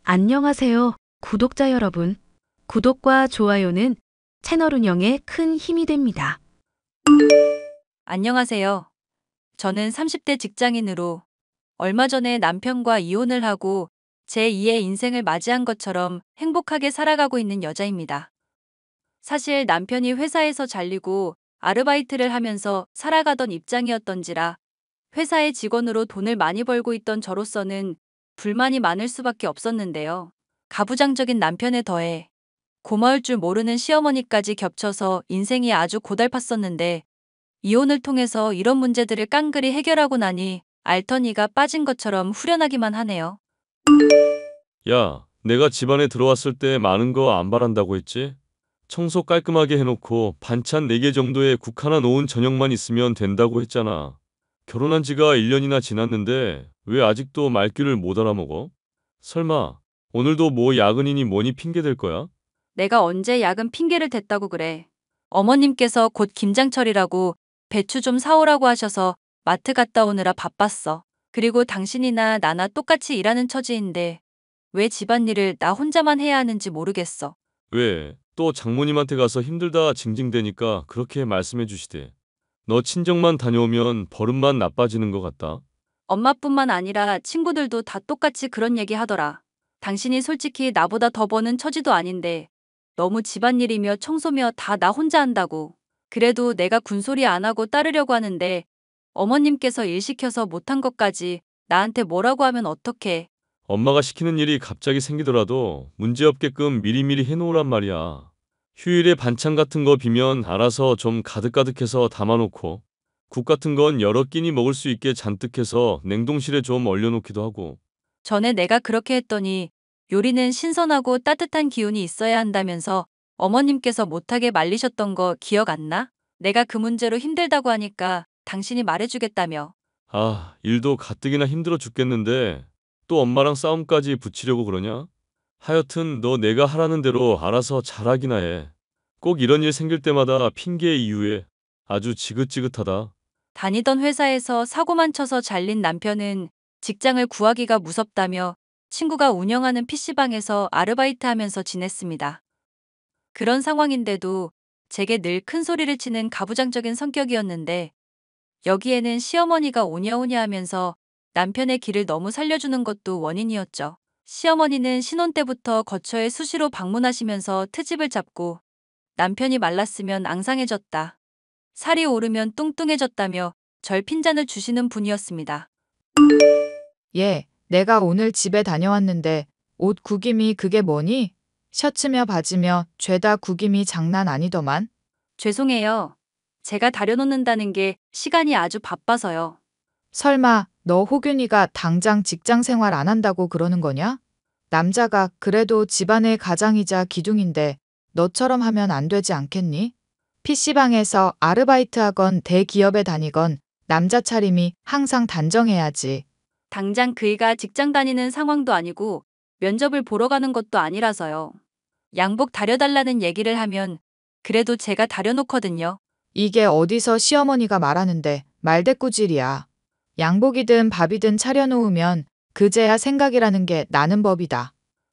안녕하세요, 구독자 여러분. 구독과 좋아요는 채널 운영에 큰 힘이 됩니다. 안녕하세요. 저는 30대 직장인으로 얼마 전에 남편과 이혼을 하고 제2의 인생을 맞이한 것처럼 행복하게 살아가고 있는 여자입니다. 사실 남편이 회사에서 잘리고 아르바이트를 하면서 살아가던 입장이었던지라 회사의 직원으로 돈을 많이 벌고 있던 저로서는 불만이 많을 수밖에 없었는데요. 가부장적인 남편에 더해 고마울 줄 모르는 시어머니까지 겹쳐서 인생이 아주 고달팠었는데 이혼을 통해서 이런 문제들을 깡그리 해결하고 나니 알터니가 빠진 것처럼 후련하기만 하네요. 야, 내가 집안에 들어왔을 때 많은 거 안 바란다고 했지? 청소 깔끔하게 해놓고 반찬 4개 정도에 국 하나 놓은 저녁만 있으면 된다고 했잖아. 결혼한 지가 1년이나 지났는데 왜 아직도 말귀를 못 알아먹어? 설마 오늘도 뭐 야근이니 뭐니 핑계 댈 거야? 내가 언제 야근 핑계를 댔다고 그래. 어머님께서 곧 김장철이라고 배추 좀 사오라고 하셔서 마트 갔다 오느라 바빴어. 그리고 당신이나 나나 똑같이 일하는 처지인데 왜 집안일을 나 혼자만 해야 하는지 모르겠어. 왜? 또 장모님한테 가서 힘들다 징징대니까 그렇게 말씀해 주시대. 너 친정만 다녀오면 버릇만 나빠지는 것 같다. 엄마뿐만 아니라 친구들도 다 똑같이 그런 얘기 하더라. 당신이 솔직히 나보다 더 버는 처지도 아닌데 너무 집안일이며 청소며 다 나 혼자 한다고. 그래도 내가 군소리 안 하고 따르려고 하는데 어머님께서 일 시켜서 못한 것까지 나한테 뭐라고 하면 어떡해. 엄마가 시키는 일이 갑자기 생기더라도 문제없게끔 미리미리 해놓으란 말이야. 휴일에 반찬 같은 거 비면 알아서 좀 가득가득해서 담아놓고 국 같은 건 여러 끼니 먹을 수 있게 잔뜩 해서 냉동실에 좀 얼려놓기도 하고. 전에 내가 그렇게 했더니 요리는 신선하고 따뜻한 기운이 있어야 한다면서 어머님께서 못하게 말리셨던 거 기억 안 나? 내가 그 문제로 힘들다고 하니까 당신이 말해주겠다며. 아, 일도 가뜩이나 힘들어 죽겠는데 또 엄마랑 싸움까지 붙이려고 그러냐? 하여튼 너 내가 하라는 대로 알아서 잘하기나 해. 꼭 이런 일 생길 때마다 핑계 이유에 아주 지긋지긋하다. 다니던 회사에서 사고만 쳐서 잘린 남편은 직장을 구하기가 무섭다며 친구가 운영하는 PC방에서 아르바이트 하면서 지냈습니다. 그런 상황인데도 제게 늘 큰 소리를 치는 가부장적인 성격이었는데 여기에는 시어머니가 오냐오냐 하면서 남편의 길을 너무 살려주는 것도 원인이었죠. 시어머니는 신혼 때부터 거처에 수시로 방문하시면서 트집을 잡고 남편이 말랐으면 앙상해졌다, 살이 오르면 뚱뚱해졌다며 절 핀잔을 주시는 분이었습니다. 예, 내가 오늘 집에 다녀왔는데 옷 구김이 그게 뭐니? 셔츠며 바지며 죄다 구김이 장난 아니더만. 죄송해요. 제가 다려놓는다는 게 시간이 아주 바빠서요. 설마 너 호균이가 당장 직장 생활 안 한다고 그러는 거냐? 남자가 그래도 집안의 가장이자 기둥인데 너처럼 하면 안 되지 않겠니? PC방에서 아르바이트 하건 대기업에 다니건 남자 차림이 항상 단정해야지. 당장 그이가 직장 다니는 상황도 아니고 면접을 보러 가는 것도 아니라서요. 양복 다려달라는 얘기를 하면 그래도 제가 다려놓거든요. 이게 어디서 시어머니가 말하는데 말대꾸질이야. 양복이든 밥이든 차려놓으면 그제야 생각이라는 게 나는 법이다.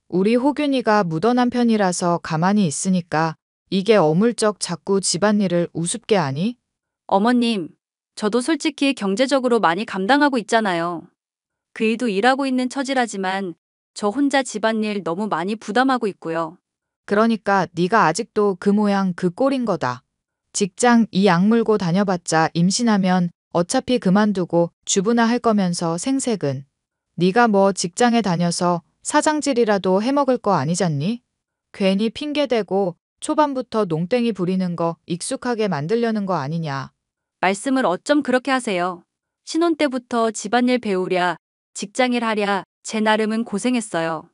우리 호균이가 묻어난 편이라서 가만히 있으니까 이게 어물쩍 자꾸 집안일을 우습게 하니? 어머님, 저도 솔직히 경제적으로 많이 감당하고 있잖아요. 그이도 일하고 있는 처지라지만 저 혼자 집안일 너무 많이 부담하고 있고요. 그러니까 네가 아직도 그 모양 그 꼴인 거다. 직장 이 악물고 다녀봤자 임신하면 어차피 그만두고 주부나 할 거면서 생색은. 네가 뭐 직장에 다녀서 사장질이라도 해먹을 거 아니잖니? 괜히 핑계대고 초반부터 농땡이 부리는 거 익숙하게 만들려는 거 아니냐. 말씀을 어쩜 그렇게 하세요. 신혼 때부터 집안일 배우랴, 직장일 하랴, 제 나름은 고생했어요.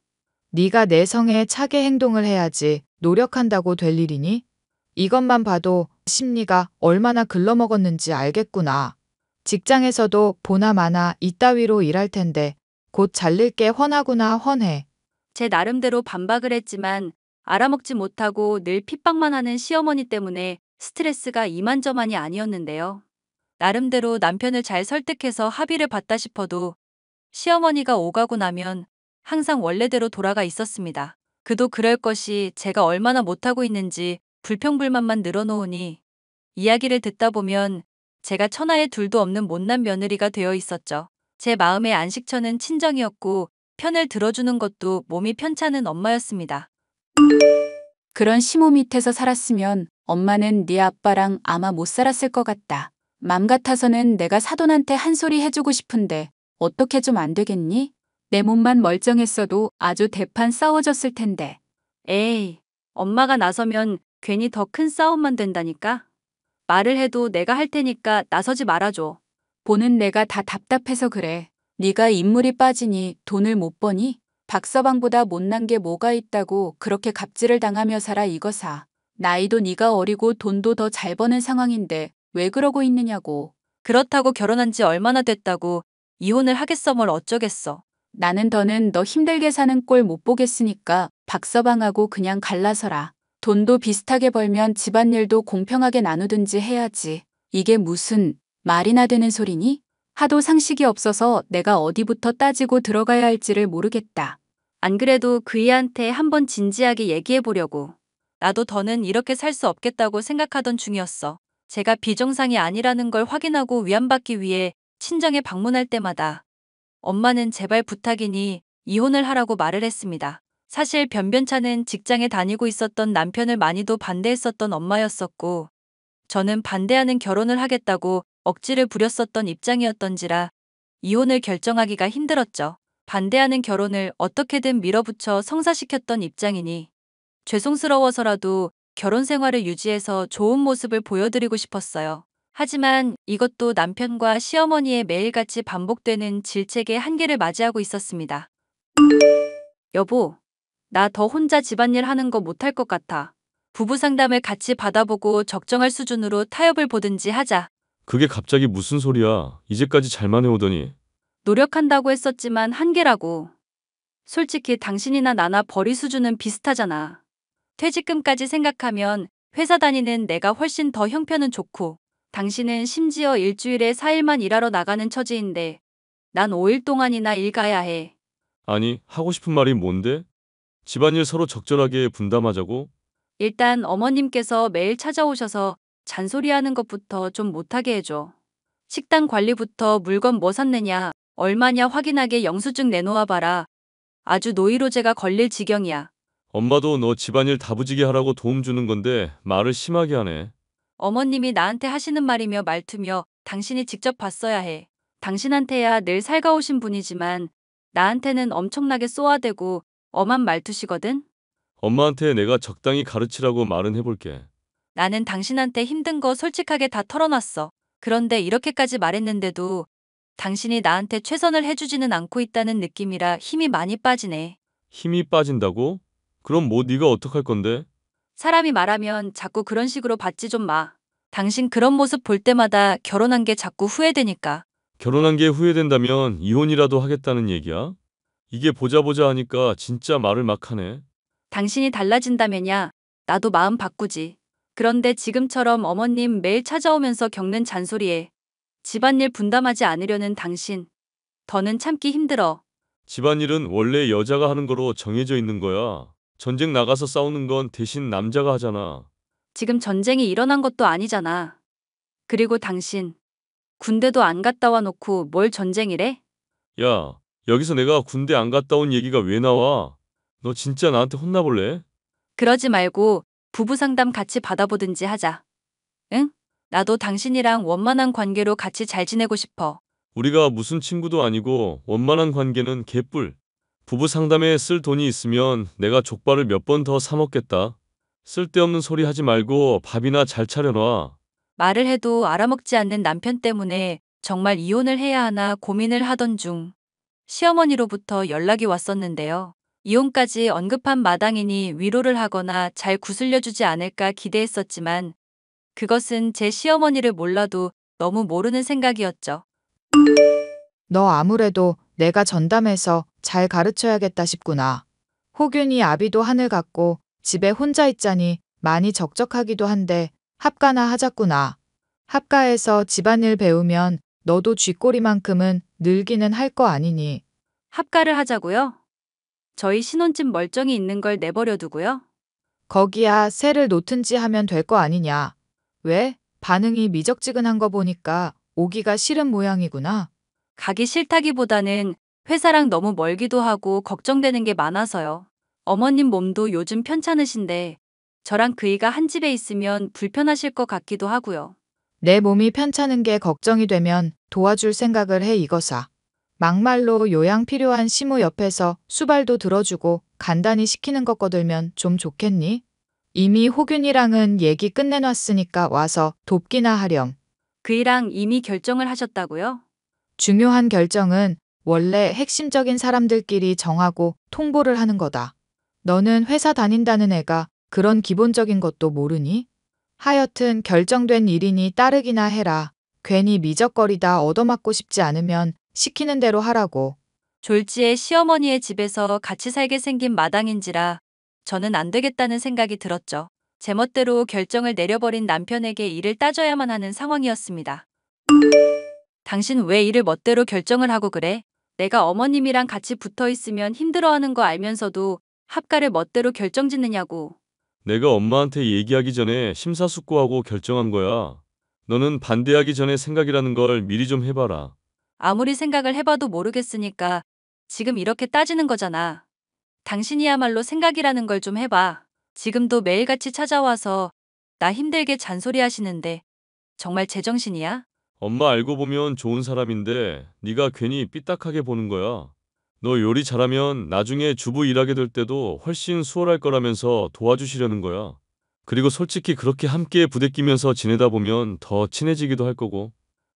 네가 내 성에 차게 행동을 해야지 노력한다고 될 일이니? 이것만 봐도 심리가 얼마나 글러먹었는지 알겠구나. 직장에서도 보나 마나 이따위로 일할 텐데 곧 잘릴 게 훤하구나 훤해. 제 나름대로 반박을 했지만 알아먹지 못하고 늘 핍박만 하는 시어머니 때문에 스트레스가 이만저만이 아니었는데요. 나름대로 남편을 잘 설득해서 합의를 봤다 싶어도 시어머니가 오가고 나면 항상 원래대로 돌아가 있었습니다. 그도 그럴 것이 제가 얼마나 못하고 있는지 불평불만만 늘어놓으니 이야기를 듣다 보면 제가 천하에 둘도 없는 못난 며느리가 되어 있었죠. 제 마음의 안식처는 친정이었고 편을 들어주는 것도 몸이 편찮은 엄마였습니다. 그런 시모 밑에서 살았으면 엄마는 네 아빠랑 아마 못 살았을 것 같다. 맘 같아서는 내가 사돈한테 한 소리 해주고 싶은데 어떻게 좀 안 되겠니? 내 몸만 멀쩡했어도 아주 대판 싸워졌을 텐데. 에이, 엄마가 나서면 괜히 더 큰 싸움만 된다니까? 말을 해도 내가 할 테니까 나서지 말아줘. 보는 내가 다 답답해서 그래. 네가 인물이 빠지니 돈을 못 버니? 박서방보다 못난 게 뭐가 있다고 그렇게 갑질을 당하며 살아 이거사. 나이도 네가 어리고 돈도 더 잘 버는 상황인데 왜 그러고 있느냐고. 그렇다고 결혼한 지 얼마나 됐다고 이혼을 하겠어 뭘 어쩌겠어. 나는 더는 너 힘들게 사는 꼴 못 보겠으니까 박서방하고 그냥 갈라서라. 돈도 비슷하게 벌면 집안일도 공평하게 나누든지 해야지. 이게 무슨 말이나 되는 소리니? 하도 상식이 없어서 내가 어디부터 따지고 들어가야 할지를 모르겠다. 안 그래도 그이한테 한번 진지하게 얘기해 보려고. 나도 더는 이렇게 살 수 없겠다고 생각하던 중이었어. 제가 비정상이 아니라는 걸 확인하고 위안받기 위해 친정에 방문할 때마다 엄마는 제발 부탁이니 이혼을 하라고 말을 했습니다. 사실 변변찮은 직장에 다니고 있었던 남편을 많이도 반대했었던 엄마였었고 저는 반대하는 결혼을 하겠다고 억지를 부렸었던 입장이었던지라 이혼을 결정하기가 힘들었죠. 반대하는 결혼을 어떻게든 밀어붙여 성사시켰던 입장이니 죄송스러워서라도 결혼 생활을 유지해서 좋은 모습을 보여드리고 싶었어요. 하지만 이것도 남편과 시어머니의 매일같이 반복되는 질책의 한계를 맞이하고 있었습니다. 여보, 나 더 혼자 집안일 하는 거 못할 것 같아. 부부 상담을 같이 받아보고 적정할 수준으로 타협을 보든지 하자. 그게 갑자기 무슨 소리야? 이제까지 잘만 해오더니. 노력한다고 했었지만 한계라고. 솔직히 당신이나 나나 벌이 수준은 비슷하잖아. 퇴직금까지 생각하면 회사 다니는 내가 훨씬 더 형편은 좋고 당신은 심지어 일주일에 4일만 일하러 나가는 처지인데 난 5일 동안이나 일 가야 해. 아니, 하고 싶은 말이 뭔데? 집안일 서로 적절하게 분담하자고? 일단 어머님께서 매일 찾아오셔서 잔소리하는 것부터 좀 못하게 해줘. 식당 관리부터 물건 뭐 샀느냐, 얼마냐 확인하게 영수증 내놓아 봐라. 아주 노이로제가 걸릴 지경이야. 엄마도 너 집안일 다부지게 하라고 도움 주는 건데 말을 심하게 하네. 어머님이 나한테 하시는 말이며 말투며 당신이 직접 봤어야 해. 당신한테야 늘 살가우신 분이지만 나한테는 엄청나게 쏘아대고 엄한 말투시거든? 엄마한테 내가 적당히 가르치라고 말은 해볼게. 나는 당신한테 힘든 거 솔직하게 다 털어놨어. 그런데 이렇게까지 말했는데도 당신이 나한테 최선을 해주지는 않고 있다는 느낌이라 힘이 많이 빠지네. 힘이 빠진다고? 그럼 뭐 네가 어떡할 건데? 사람이 말하면 자꾸 그런 식으로 받지 좀 마. 당신 그런 모습 볼 때마다 결혼한 게 자꾸 후회되니까. 결혼한 게 후회된다면 이혼이라도 하겠다는 얘기야? 이게 보자 보자 하니까 진짜 말을 막 하네. 당신이 달라진다면야 나도 마음 바꾸지. 그런데 지금처럼 어머님 매일 찾아오면서 겪는 잔소리에 집안일 분담하지 않으려는 당신. 더는 참기 힘들어. 집안일은 원래 여자가 하는 거로 정해져 있는 거야. 전쟁 나가서 싸우는 건 대신 남자가 하잖아. 지금 전쟁이 일어난 것도 아니잖아. 그리고 당신 군대도 안 갔다 와 놓고 뭘 전쟁이래? 야, 여기서 내가 군대 안 갔다 온 얘기가 왜 나와? 너 진짜 나한테 혼나볼래? 그러지 말고 부부 상담 같이 받아보든지 하자. 응? 나도 당신이랑 원만한 관계로 같이 잘 지내고 싶어. 우리가 무슨 친구도 아니고 원만한 관계는 개뿔. 부부 상담에 쓸 돈이 있으면 내가 족발을 몇 번 더 사 먹겠다. 쓸데없는 소리 하지 말고 밥이나 잘 차려놔. 말을 해도 알아먹지 않는 남편 때문에 정말 이혼을 해야 하나 고민을 하던 중 시어머니로부터 연락이 왔었는데요. 이혼까지 언급한 마당이니 위로를 하거나 잘 구슬려주지 않을까 기대했었지만 그것은 제 시어머니를 몰라도 너무 모르는 생각이었죠. 너 아무래도 내가 전담해서 잘 가르쳐야겠다 싶구나. 호균이 아비도 하늘 같고 집에 혼자 있자니 많이 적적하기도 한데 합가나 하자꾸나. 합가에서 집안일 배우면 너도 쥐꼬리만큼은 늘기는 할 거 아니니. 합가를 하자고요? 저희 신혼집 멀쩡히 있는 걸 내버려 두고요. 거기야 새를 놓든지 하면 될 거 아니냐. 왜? 반응이 미적지근한 거 보니까 오기가 싫은 모양이구나. 가기 싫다기보다는 회사랑 너무 멀기도 하고 걱정되는 게 많아서요. 어머님 몸도 요즘 편찮으신데 저랑 그이가 한 집에 있으면 불편하실 것 같기도 하고요. 내 몸이 편찮은 게 걱정이 되면 도와줄 생각을 해 이거사. 막말로 요양 필요한 시모 옆에서 수발도 들어주고 간단히 시키는 것 거들면 좀 좋겠니? 이미 호균이랑은 얘기 끝내놨으니까 와서 돕기나 하렴. 그이랑 이미 결정을 하셨다고요? 중요한 결정은 원래 핵심적인 사람들끼리 정하고 통보를 하는 거다. 너는 회사 다닌다는 애가 그런 기본적인 것도 모르니? 하여튼 결정된 일이니 따르기나 해라. 괜히 미적거리다 얻어맞고 싶지 않으면 시키는 대로 하라고. 졸지에 시어머니의 집에서 같이 살게 생긴 마당인지라 저는 안 되겠다는 생각이 들었죠. 제멋대로 결정을 내려버린 남편에게 일을 따져야만 하는 상황이었습니다. 당신 왜 일을 멋대로 결정을 하고 그래? 내가 어머님이랑 같이 붙어 있으면 힘들어하는 거 알면서도 합가를 멋대로 결정짓느냐고. 내가 엄마한테 얘기하기 전에 심사숙고하고 결정한 거야. 너는 반대하기 전에 생각이라는 걸 미리 좀 해봐라. 아무리 생각을 해봐도 모르겠으니까 지금 이렇게 따지는 거잖아. 당신이야말로 생각이라는 걸 좀 해봐. 지금도 매일같이 찾아와서 나 힘들게 잔소리 하시는데 정말 제정신이야? 엄마 알고 보면 좋은 사람인데 네가 괜히 삐딱하게 보는 거야. 너 요리 잘하면 나중에 주부 일하게 될 때도 훨씬 수월할 거라면서 도와주시려는 거야. 그리고 솔직히 그렇게 함께 부대끼면서 지내다 보면 더 친해지기도 할 거고.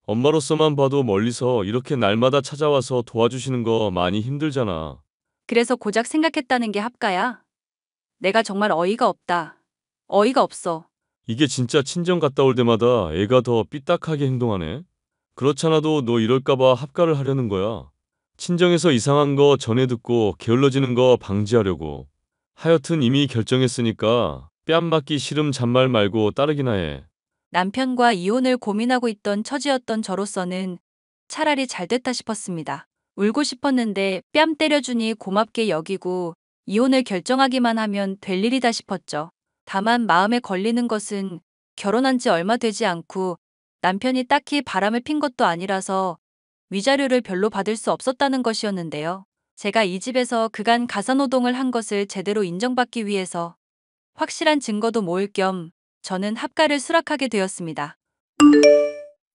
엄마로서만 봐도 멀리서 이렇게 날마다 찾아와서 도와주시는 거 많이 힘들잖아. 그래서 고작 생각했다는 게 합가야? 내가 정말 어이가 없다. 어이가 없어. 이게 진짜 친정 갔다 올 때마다 애가 더 삐딱하게 행동하네. 그렇잖아도 너 이럴까봐 합가를 하려는 거야. 친정에서 이상한 거 전해 듣고 게을러지는 거 방지하려고. 하여튼 이미 결정했으니까 뺨 맞기 싫음 잔말 말고 따르기나 해. 남편과 이혼을 고민하고 있던 처지였던 저로서는 차라리 잘 됐다 싶었습니다. 울고 싶었는데 뺨 때려주니 고맙게 여기고 이혼을 결정하기만 하면 될 일이다 싶었죠. 다만 마음에 걸리는 것은 결혼한 지 얼마 되지 않고 남편이 딱히 바람을 핀 것도 아니라서 위자료를 별로 받을 수 없었다는 것이었는데요. 제가 이 집에서 그간 가사노동을 한 것을 제대로 인정받기 위해서 확실한 증거도 모을 겸 저는 합가를 수락하게 되었습니다.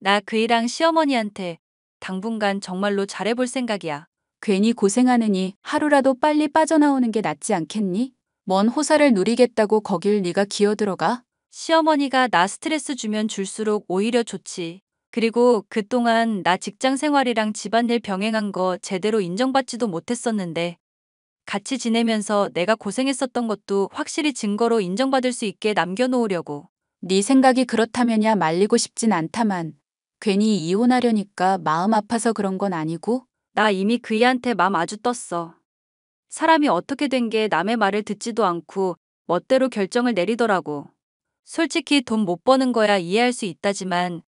나 그이랑 시어머니한테 당분간 정말로 잘해볼 생각이야. 괜히 고생하느니 하루라도 빨리 빠져나오는 게 낫지 않겠니? 먼 호사를 누리겠다고 거길 네가 기어들어가? 시어머니가 나 스트레스 주면 줄수록 오히려 좋지. 그리고 그동안 나 직장 생활이랑 집안일 병행한 거 제대로 인정받지도 못했었는데 같이 지내면서 내가 고생했었던 것도 확실히 증거로 인정받을 수 있게 남겨놓으려고. 네 생각이 그렇다면야 말리고 싶진 않다만 괜히 이혼하려니까 마음 아파서 그런 건 아니고? 나 이미 그이한테 맘 아주 떴어. 사람이 어떻게 된 게 남의 말을 듣지도 않고 멋대로 결정을 내리더라고. 솔직히 돈 못 버는 거야 이해할 수 있다지만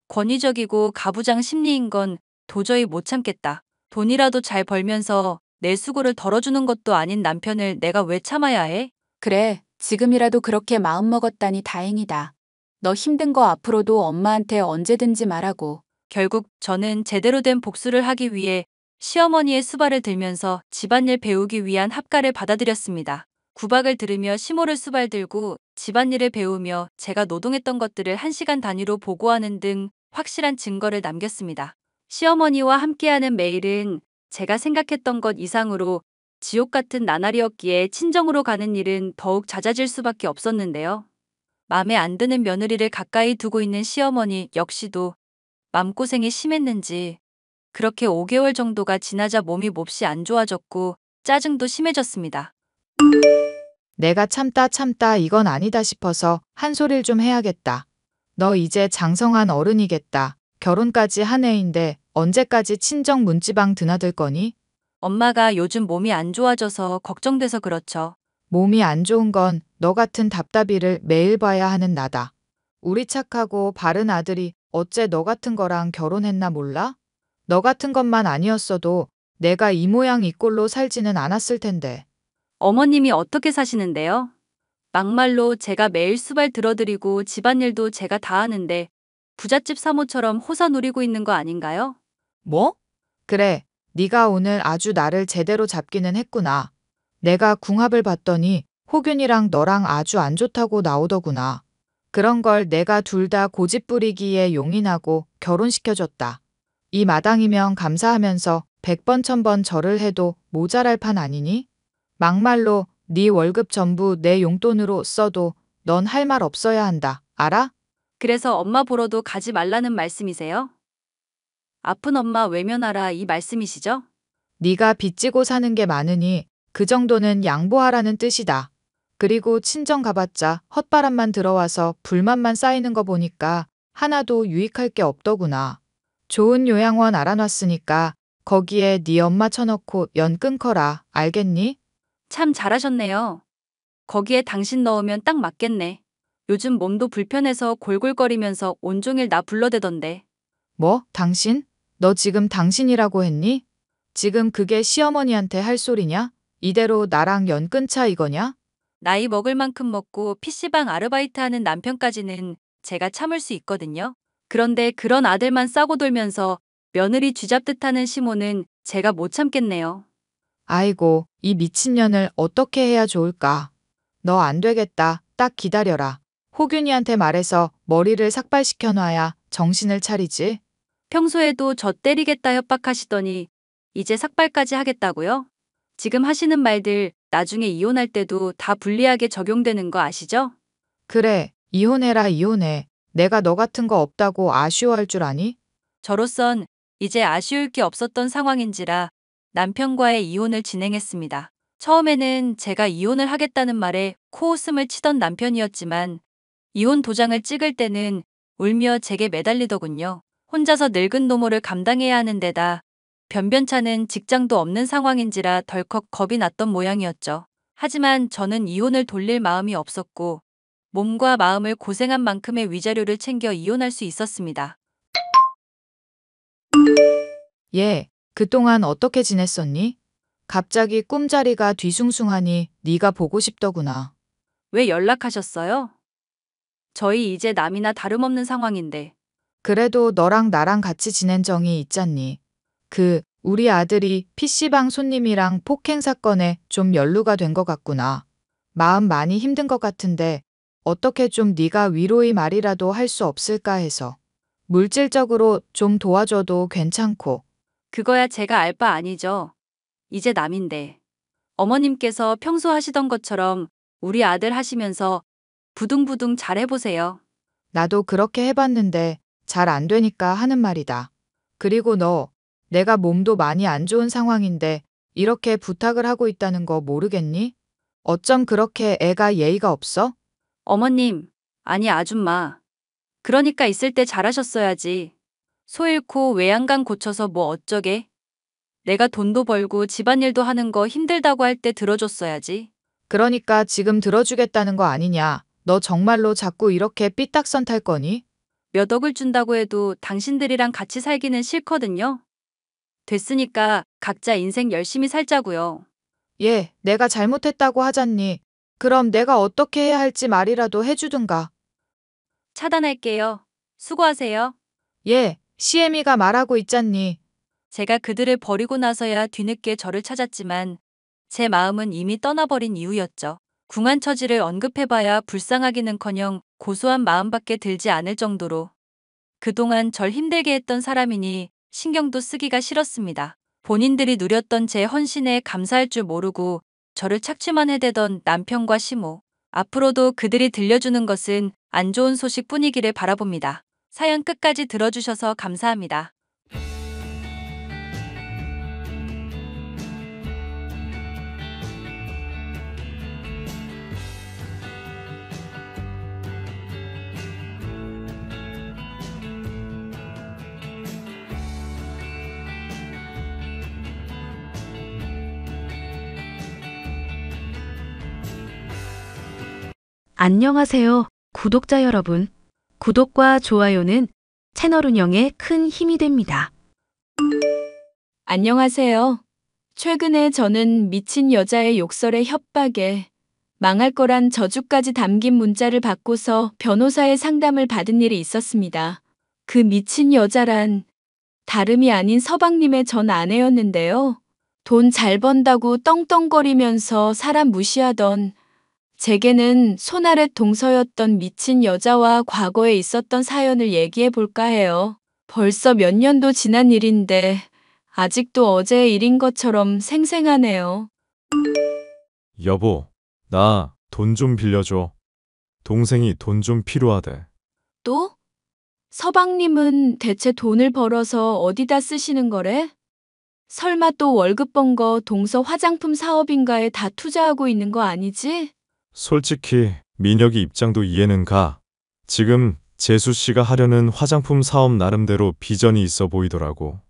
권위적이고 가부장 심리인 건 도저히 못 참겠다. 돈이라도 잘 벌면서 내 수고를 덜어주는 것도 아닌 남편을 내가 왜 참아야 해? 그래, 지금이라도 그렇게 마음먹었다니 다행이다. 너 힘든 거 앞으로도 엄마한테 언제든지 말하고. 결국 저는 제대로 된 복수를 하기 위해 시어머니의 수발을 들면서 집안일 배우기 위한 합가를 받아들였습니다. 구박을 들으며 시모를 수발들고 집안일을 배우며 제가 노동했던 것들을 1시간 단위로 보고하는 등 확실한 증거를 남겼습니다. 시어머니와 함께하는 매일은 제가 생각했던 것 이상으로 지옥 같은 나날이었기에 친정으로 가는 일은 더욱 잦아질 수밖에 없었는데요. 마음에 안 드는 며느리를 가까이 두고 있는 시어머니 역시도 마음고생이 심했는지 그렇게 5개월 정도가 지나자 몸이 몹시 안 좋아졌고 짜증도 심해졌습니다. 내가 참다 이건 아니다 싶어서 한 소릴 좀 해야겠다. 너 이제 장성한 어른이겠다. 결혼까지 한 애인데 언제까지 친정 문지방 드나들 거니? 엄마가 요즘 몸이 안 좋아져서 걱정돼서 그렇죠. 몸이 안 좋은 건 너 같은 답답이를 매일 봐야 하는 나다. 우리 착하고 바른 아들이 어째 너 같은 거랑 결혼했나 몰라? 너 같은 것만 아니었어도 내가 이 모양 이 꼴로 살지는 않았을 텐데. 어머님이 어떻게 사시는데요? 막말로 제가 매일 수발 들어드리고 집안일도 제가 다 하는데 부잣집 사모처럼 호사 누리고 있는 거 아닌가요? 뭐? 그래, 네가 오늘 아주 나를 제대로 잡기는 했구나. 내가 궁합을 봤더니 호균이랑 너랑 아주 안 좋다고 나오더구나. 그런 걸 내가 둘 다 고집 부리기에 용인하고 결혼시켜줬다. 이 마당이면 감사하면서 100번 1000번 절을 해도 모자랄 판 아니니? 막말로 네 월급 전부 내 용돈으로 써도 넌 할 말 없어야 한다. 알아? 그래서 엄마 보러도 가지 말라는 말씀이세요? 아픈 엄마 외면하라 이 말씀이시죠? 네가 빚지고 사는 게 많으니 그 정도는 양보하라는 뜻이다. 그리고 친정 가봤자 헛바람만 들어와서 불만만 쌓이는 거 보니까 하나도 유익할 게 없더구나. 좋은 요양원 알아놨으니까 거기에 네 엄마 쳐넣고 연 끊거라. 알겠니? 참 잘하셨네요. 거기에 당신 넣으면 딱 맞겠네. 요즘 몸도 불편해서 골골거리면서 온종일 나 불러대던데. 뭐? 당신? 너 지금 당신이라고 했니? 지금 그게 시어머니한테 할 소리냐? 이대로 나랑 연 끊자 이거냐? 나이 먹을 만큼 먹고 PC방 아르바이트 하는 남편까지는 제가 참을 수 있거든요. 그런데 그런 아들만 싸고 돌면서 며느리 쥐잡듯 하는 시모는 제가 못 참겠네요. 아이고, 이 미친년을 어떻게 해야 좋을까? 너 안 되겠다. 딱 기다려라. 호균이한테 말해서 머리를 삭발시켜놔야 정신을 차리지. 평소에도 저 때리겠다 협박하시더니 이제 삭발까지 하겠다고요? 지금 하시는 말들 나중에 이혼할 때도 다 불리하게 적용되는 거 아시죠? 그래, 이혼해라 이혼해. 내가 너 같은 거 없다고 아쉬워할 줄 아니? 저로선 이제 아쉬울 게 없었던 상황인지라 남편과의 이혼을 진행했습니다. 처음에는 제가 이혼을 하겠다는 말에 코웃음을 치던 남편이었지만 이혼 도장을 찍을 때는 울며 제게 매달리더군요. 혼자서 늙은 노모를 감당해야 하는 데다 변변찮은 직장도 없는 상황인지라 덜컥 겁이 났던 모양이었죠. 하지만 저는 이혼을 돌릴 마음이 없었고 몸과 마음을 고생한 만큼의 위자료를 챙겨 이혼할 수 있었습니다. 얘, 그동안 어떻게 지냈었니? 갑자기 꿈자리가 뒤숭숭하니 네가 보고 싶더구나. 왜 연락하셨어요? 저희 이제 남이나 다름없는 상황인데. 그래도 너랑 나랑 같이 지낸 정이 있잖니. 우리 아들이 PC방 손님이랑 폭행 사건에 좀 연루가 된 것 같구나. 마음 많이 힘든 것 같은데 어떻게 좀 네가 위로의 말이라도 할 수 없을까 해서. 물질적으로 좀 도와줘도 괜찮고. 그거야 제가 알 바 아니죠. 이제 남인데. 어머님께서 평소 하시던 것처럼 우리 아들 하시면서 부둥부둥 잘 해보세요. 나도 그렇게 해봤는데 잘 안 되니까 하는 말이다. 그리고 너, 내가 몸도 많이 안 좋은 상황인데 이렇게 부탁을 하고 있다는 거 모르겠니? 어쩜 그렇게 애가 예의가 없어? 어머님, 아니 아줌마. 그러니까 있을 때 잘하셨어야지. 소 잃고 외양간 고쳐서 뭐 어쩌게? 내가 돈도 벌고 집안일도 하는 거 힘들다고 할 때 들어줬어야지. 그러니까 지금 들어주겠다는 거 아니냐. 너 정말로 자꾸 이렇게 삐딱선 탈 거니? 몇 억을 준다고 해도 당신들이랑 같이 살기는 싫거든요. 됐으니까 각자 인생 열심히 살자고요. 예, 내가 잘못했다고 하잖니. 그럼 내가 어떻게 해야 할지 말이라도 해주든가. 차단할게요. 수고하세요. 예, 시애미가 말하고 있잖니. 제가 그들을 버리고 나서야 뒤늦게 저를 찾았지만 제 마음은 이미 떠나버린 이유였죠. 궁한 처지를 언급해봐야 불쌍하기는커녕 고소한 마음밖에 들지 않을 정도로 그동안 절 힘들게 했던 사람이니 신경도 쓰기가 싫었습니다. 본인들이 누렸던 제 헌신에 감사할 줄 모르고 저를 착취만 해대던 남편과 시모. 앞으로도 그들이 들려주는 것은 안 좋은 소식뿐이기를 바라봅니다. 사연 끝까지 들어주셔서 감사합니다. 안녕하세요, 구독자 여러분. 구독과 좋아요는 채널 운영에 큰 힘이 됩니다. 안녕하세요. 최근에 저는 미친 여자의 욕설에 협박에 망할 거란 저주까지 담긴 문자를 받고서 변호사의 상담을 받은 일이 있었습니다. 그 미친 여자란 다름이 아닌 서방님의 전 아내였는데요. 돈 잘 번다고 떵떵거리면서 사람 무시하던 제게는 손아래 동서였던 미친 여자와 과거에 있었던 사연을 얘기해 볼까 해요. 벌써 몇 년도 지난 일인데 아직도 어제의 일인 것처럼 생생하네요. 여보, 나 돈 좀 빌려줘. 동생이 돈 좀 필요하대. 또? 서방님은 대체 돈을 벌어서 어디다 쓰시는 거래? 설마 또 월급 번 거 동서 화장품 사업인가에 다 투자하고 있는 거 아니지? 솔직히 민혁이 입장도 이해는 가. 지금 재수 씨가 하려는 화장품 사업 나름대로 비전이 있어 보이더라고.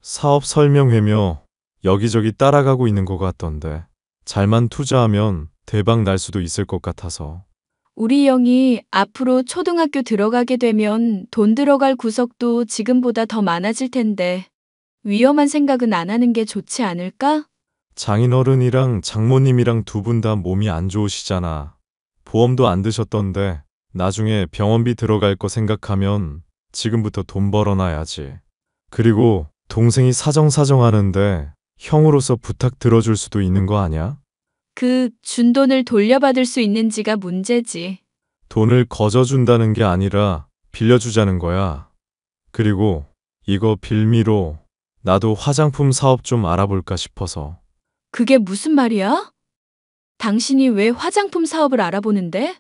사업 설명회며 여기저기 따라가고 있는 것 같던데. 잘만 투자하면 대박 날 수도 있을 것 같아서. 우리 영이 앞으로 초등학교 들어가게 되면 돈 들어갈 구석도 지금보다 더 많아질 텐데 위험한 생각은 안 하는 게 좋지 않을까? 장인어른이랑 장모님이랑 두 분 다 몸이 안 좋으시잖아. 보험도 안 드셨던데 나중에 병원비 들어갈 거 생각하면 지금부터 돈 벌어놔야지. 그리고 동생이 사정사정하는데 형으로서 부탁 들어줄 수도 있는 거 아니야? 그 준 돈을 돌려받을 수 있는지가 문제지. 돈을 거저준다는 게 아니라 빌려주자는 거야. 그리고 이거 빌미로 나도 화장품 사업 좀 알아볼까 싶어서. 그게 무슨 말이야? 당신이 왜 화장품 사업을 알아보는데?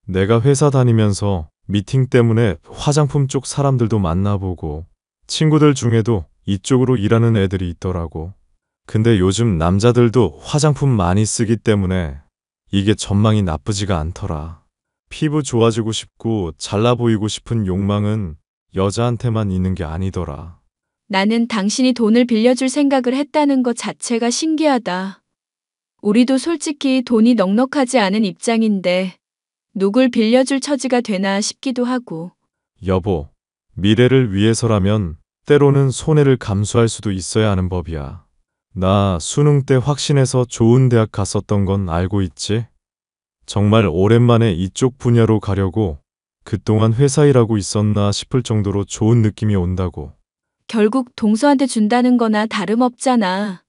내가 회사 다니면서 미팅 때문에 화장품 쪽 사람들도 만나보고 친구들 중에도 이쪽으로 일하는 애들이 있더라고. 근데 요즘 남자들도 화장품 많이 쓰기 때문에 이게 전망이 나쁘지가 않더라. 피부 좋아지고 싶고 잘나 보이고 싶은 욕망은 여자한테만 있는 게 아니더라. 나는 당신이 돈을 빌려줄 생각을 했다는 것 자체가 신기하다. 우리도 솔직히 돈이 넉넉하지 않은 입장인데 누굴 빌려줄 처지가 되나 싶기도 하고. 여보, 미래를 위해서라면 때로는 손해를 감수할 수도 있어야 하는 법이야. 나 수능 때 확신해서 좋은 대학 갔었던 건 알고 있지? 정말 오랜만에 이쪽 분야로 가려고 그동안 회사 일하고 있었나 싶을 정도로 좋은 느낌이 온다고. 결국 동서한테 준다는 거나 다름없잖아.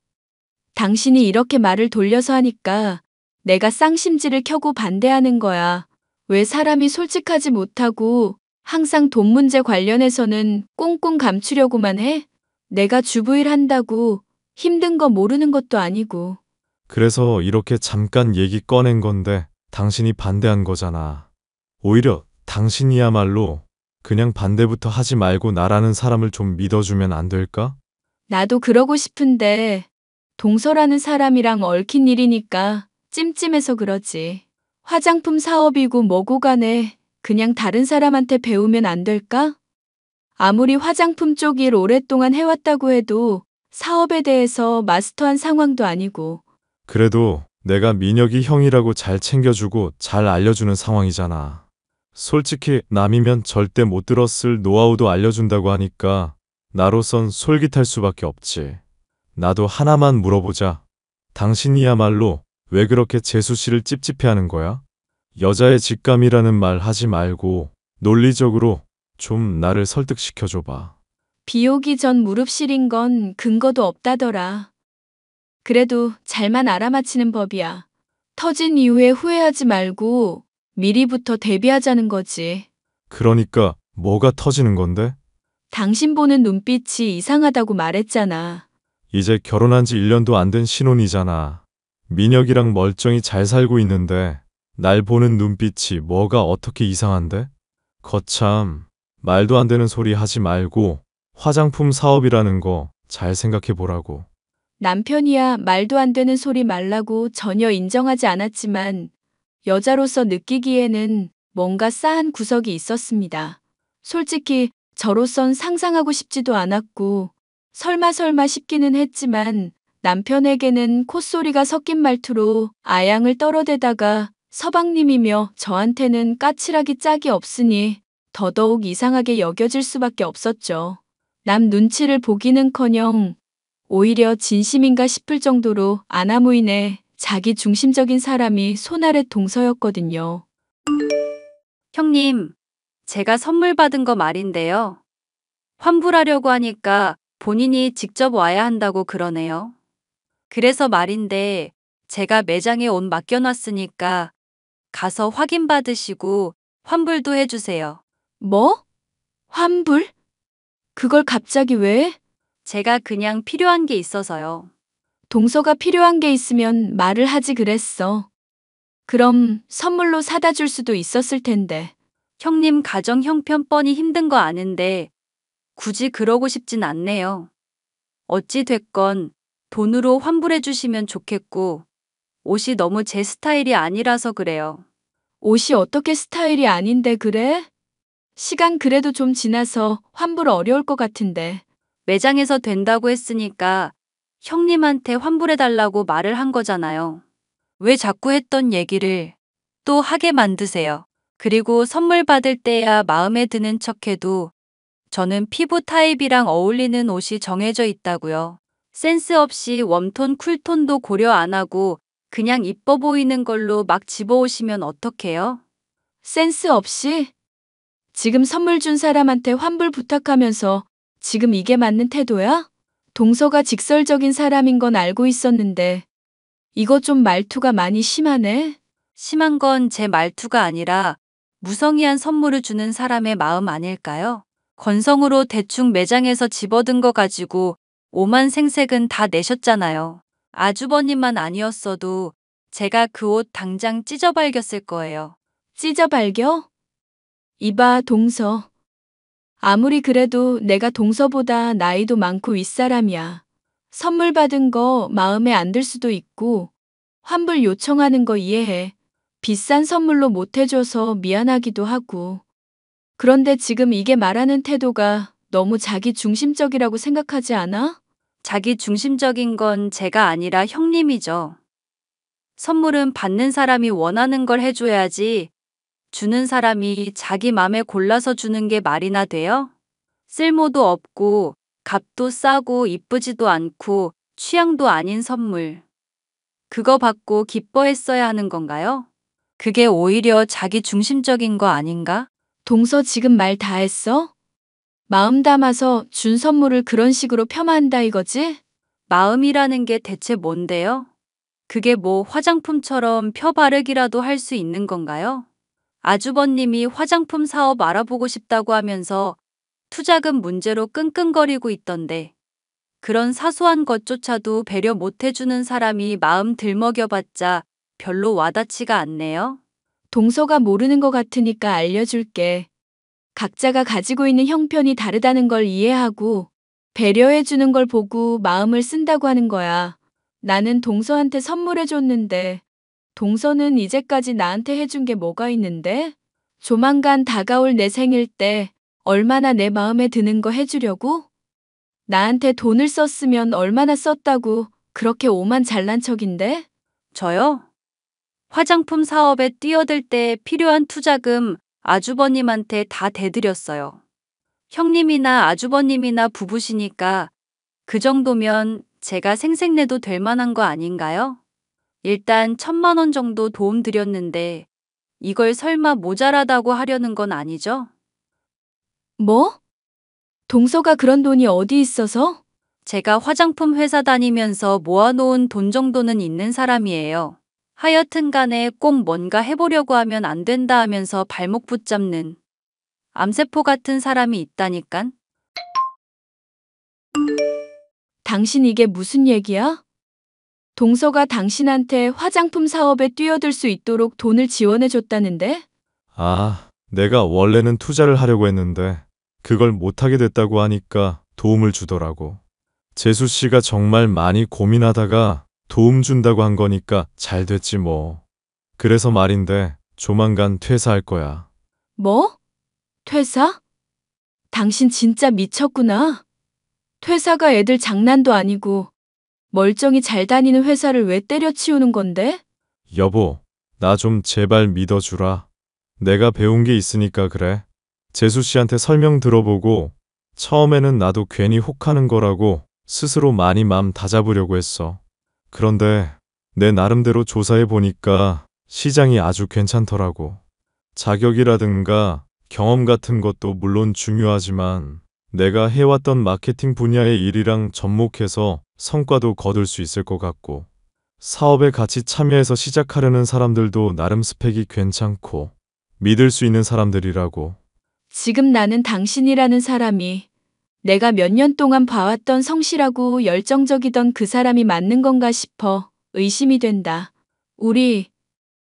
당신이 이렇게 말을 돌려서 하니까 내가 쌍심지를 켜고 반대하는 거야. 왜 사람이 솔직하지 못하고 항상 돈 문제 관련해서는 꽁꽁 감추려고만 해? 내가 주부일 한다고 힘든 거 모르는 것도 아니고. 그래서 이렇게 잠깐 얘기 꺼낸 건데 당신이 반대한 거잖아. 오히려 당신이야말로 그냥 반대부터 하지 말고 나라는 사람을 좀 믿어주면 안 될까? 나도 그러고 싶은데 동서라는 사람이랑 얽힌 일이니까 찜찜해서 그러지. 화장품 사업이고 뭐고 간에 그냥 다른 사람한테 배우면 안 될까? 아무리 화장품 쪽 일 오랫동안 해왔다고 해도 사업에 대해서 마스터한 상황도 아니고. 그래도 내가 민혁이 형이라고 잘 챙겨주고 잘 알려주는 상황이잖아. 솔직히 남이면 절대 못 들었을 노하우도 알려준다고 하니까 나로선 솔깃할 수밖에 없지. 나도 하나만 물어보자. 당신이야말로 왜 그렇게 재수 씨를 찝찝해하는 거야? 여자의 직감이라는 말 하지 말고 논리적으로 좀 나를 설득시켜줘봐. 비 오기 전 무릎 시린 건 근거도 없다더라. 그래도 잘만 알아맞히는 법이야. 터진 이후에 후회하지 말고 미리부터 대비하자는 거지. 그러니까 뭐가 터지는 건데? 당신 보는 눈빛이 이상하다고 말했잖아. 이제 결혼한 지 1년도 안 된 신혼이잖아. 민혁이랑 멀쩡히 잘 살고 있는데 날 보는 눈빛이 뭐가 어떻게 이상한데? 거참, 말도 안 되는 소리 하지 말고 화장품 사업이라는 거 잘 생각해 보라고. 남편이야 말도 안 되는 소리 말라고 전혀 인정하지 않았지만 여자로서 느끼기에는 뭔가 싸한 구석이 있었습니다. 솔직히 저로선 상상하고 싶지도 않았고 설마 싶기는 했지만 남편에게는 콧소리가 섞인 말투로 아양을 떨어대다가 서방님이며 저한테는 까칠하기 짝이 없으니 더더욱 이상하게 여겨질 수밖에 없었죠. 남 눈치를 보기는커녕 오히려 진심인가 싶을 정도로 아나무인의 자기 중심적인 사람이 손아래 동서였거든요. 형님, 제가 선물 받은 거 말인데요. 환불하려고 하니까 본인이 직접 와야 한다고 그러네요. 그래서 말인데 제가 매장에 옷 맡겨놨으니까 가서 확인받으시고 환불도 해주세요. 뭐? 환불? 그걸 갑자기 왜? 제가 그냥 필요한 게 있어서요. 동서가 필요한 게 있으면 말을 하지 그랬어. 그럼 선물로 사다 줄 수도 있었을 텐데. 형님 가정 형편뻔히 힘든 거 아는데 굳이 그러고 싶진 않네요. 어찌 됐건 돈으로 환불해 주시면 좋겠고 옷이 너무 제 스타일이 아니라서 그래요. 옷이 어떻게 스타일이 아닌데 그래? 시간 그래도 좀 지나서 환불 어려울 것 같은데. 매장에서 된다고 했으니까 형님한테 환불해 달라고 말을 한 거잖아요. 왜 자꾸 했던 얘기를 또 하게 만드세요. 그리고 선물 받을 때야 마음에 드는 척해도 저는 피부 타입이랑 어울리는 옷이 정해져 있다고요. 센스 없이 웜톤, 쿨톤도 고려 안 하고 그냥 이뻐 보이는 걸로 막 집어오시면 어떡해요? 센스 없이? 지금 선물 준 사람한테 환불 부탁하면서 지금 이게 맞는 태도야? 동서가 직설적인 사람인 건 알고 있었는데 이거 좀 말투가 많이 심하네. 심한 건 제 말투가 아니라 무성의한 선물을 주는 사람의 마음 아닐까요? 건성으로 대충 매장에서 집어든 거 가지고 오만 생색은 다 내셨잖아요. 아주버님만 아니었어도 제가 그 옷 당장 찢어발겼을 거예요. 찢어발겨? 이봐, 동서. 아무리 그래도 내가 동서보다 나이도 많고 윗사람이야. 선물 받은 거 마음에 안 들 수도 있고 환불 요청하는 거 이해해. 비싼 선물로 못 해줘서 미안하기도 하고. 그런데 지금 이게 말하는 태도가 너무 자기 중심적이라고 생각하지 않아? 자기 중심적인 건 제가 아니라 형님이죠. 선물은 받는 사람이 원하는 걸 해줘야지 주는 사람이 자기 맘에 골라서 주는 게 말이나 돼요? 쓸모도 없고 값도 싸고 이쁘지도 않고 취향도 아닌 선물. 그거 받고 기뻐했어야 하는 건가요? 그게 오히려 자기 중심적인 거 아닌가? 동서 지금 말 다 했어? 마음 담아서 준 선물을 그런 식으로 폄하한다 이거지? 마음이라는 게 대체 뭔데요? 그게 뭐 화장품처럼 펴 바르기라도 할 수 있는 건가요? 아주버님이 화장품 사업 알아보고 싶다고 하면서 투자금 문제로 끙끙거리고 있던데 그런 사소한 것조차도 배려 못 해주는 사람이 마음 들먹여봤자 별로 와닿지가 않네요. 동서가 모르는 것 같으니까 알려줄게. 각자가 가지고 있는 형편이 다르다는 걸 이해하고 배려해주는 걸 보고 마음을 쓴다고 하는 거야. 나는 동서한테 선물해줬는데 동서는 이제까지 나한테 해준 게 뭐가 있는데? 조만간 다가올 내 생일 때 얼마나 내 마음에 드는 거 해주려고? 나한테 돈을 썼으면 얼마나 썼다고 그렇게 오만 잘난 척인데? 저요? 화장품 사업에 뛰어들 때 필요한 투자금 아주버님한테 다 대드렸어요. 형님이나 아주버님이나 부부시니까 그 정도면 제가 생색내도 될 만한 거 아닌가요? 일단 1,000만 원 정도 도움 드렸는데 이걸 설마 모자라다고 하려는 건 아니죠? 뭐? 동서가 그런 돈이 어디 있어서? 제가 화장품 회사 다니면서 모아놓은 돈 정도는 있는 사람이에요. 하여튼 간에 꼭 뭔가 해보려고 하면 안 된다 하면서 발목 붙잡는 암세포 같은 사람이 있다니깐? 당신 이게 무슨 얘기야? 동서가 당신한테 화장품 사업에 뛰어들 수 있도록 돈을 지원해줬다는데? 아, 내가 원래는 투자를 하려고 했는데 그걸 못하게 됐다고 하니까 도움을 주더라고. 재수 씨가 정말 많이 고민하다가 도움 준다고 한 거니까 잘 됐지 뭐. 그래서 말인데 조만간 퇴사할 거야. 뭐? 퇴사? 당신 진짜 미쳤구나. 퇴사가 애들 장난도 아니고 멀쩡히 잘 다니는 회사를 왜 때려치우는 건데? 여보, 나 좀 제발 믿어주라. 내가 배운 게 있으니까 그래. 재수 씨한테 설명 들어보고 처음에는 나도 괜히 혹하는 거라고 스스로 많이 맘 다잡으려고 했어. 그런데 내 나름대로 조사해 보니까 시장이 아주 괜찮더라고. 자격이라든가 경험 같은 것도 물론 중요하지만 내가 해왔던 마케팅 분야의 일이랑 접목해서 성과도 거둘 수 있을 것 같고, 사업에 같이 참여해서 시작하려는 사람들도 나름 스펙이 괜찮고 믿을 수 있는 사람들이라고. 지금 나는 당신이라는 사람이 내가 몇 년 동안 봐왔던 성실하고 열정적이던 그 사람이 맞는 건가 싶어 의심이 된다. 우리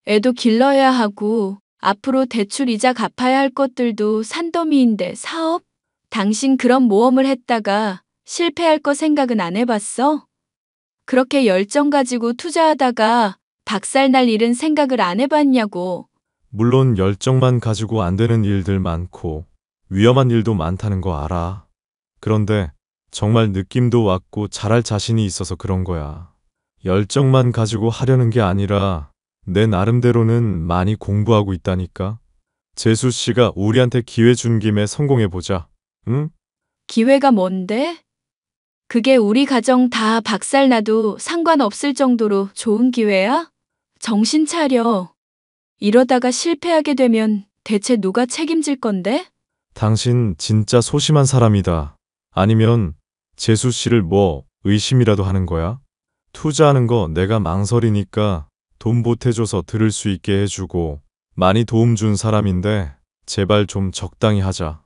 애도 길러야 하고 앞으로 대출 이자 갚아야 할 것들도 산더미인데 사업? 당신 그런 모험을 했다가 실패할 거 생각은 안 해봤어? 그렇게 열정 가지고 투자하다가 박살날 일은 생각을 안 해봤냐고. 물론 열정만 가지고 안 되는 일들 많고 위험한 일도 많다는 거 알아. 그런데 정말 느낌도 왔고 잘할 자신이 있어서 그런 거야. 열정만 가지고 하려는 게 아니라 내 나름대로는 많이 공부하고 있다니까. 재수 씨가 우리한테 기회 준 김에 성공해보자. 응? 기회가 뭔데? 그게 우리 가정 다 박살나도 상관없을 정도로 좋은 기회야? 정신 차려. 이러다가 실패하게 되면 대체 누가 책임질 건데? 당신 진짜 소심한 사람이다. 아니면 재수 씨를 뭐 의심이라도 하는 거야? 투자하는 거 내가 망설이니까 돈 보태줘서 들을 수 있게 해주고 많이 도움 준 사람인데 제발 좀 적당히 하자.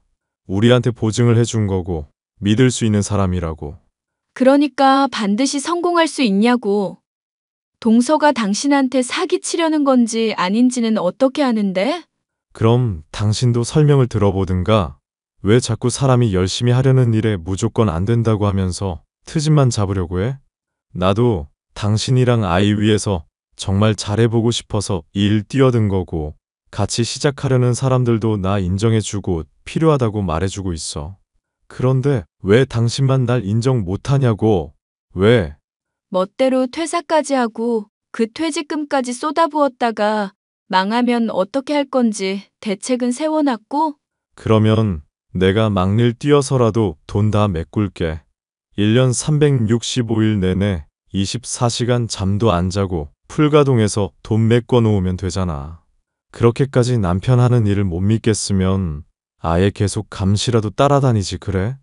우리한테 보증을 해준 거고 믿을 수 있는 사람이라고. 그러니까 반드시 성공할 수 있냐고. 동서가 당신한테 사기치려는 건지 아닌지는 어떻게 아는데? 그럼 당신도 설명을 들어보든가. 왜 자꾸 사람이 열심히 하려는 일에 무조건 안 된다고 하면서 트집만 잡으려고 해? 나도 당신이랑 아이 위해서 정말 잘해보고 싶어서 일 뛰어든 거고 같이 시작하려는 사람들도 나 인정해주고 필요하다고 말해주고 있어. 그런데 왜 당신만 날 인정 못하냐고. 왜? 멋대로 퇴사까지 하고 그 퇴직금까지 쏟아부었다가 망하면 어떻게 할 건지 대책은 세워놨고? 그러면 내가 막일 뛰어서라도 돈 다 메꿀게. 1년 365일 내내 24시간 잠도 안 자고 풀가동해서 돈 메꿔 놓으면 되잖아. 그렇게까지 남편 하는 일을 못 믿겠으면 아예 계속 감시라도 따라다니지 그래?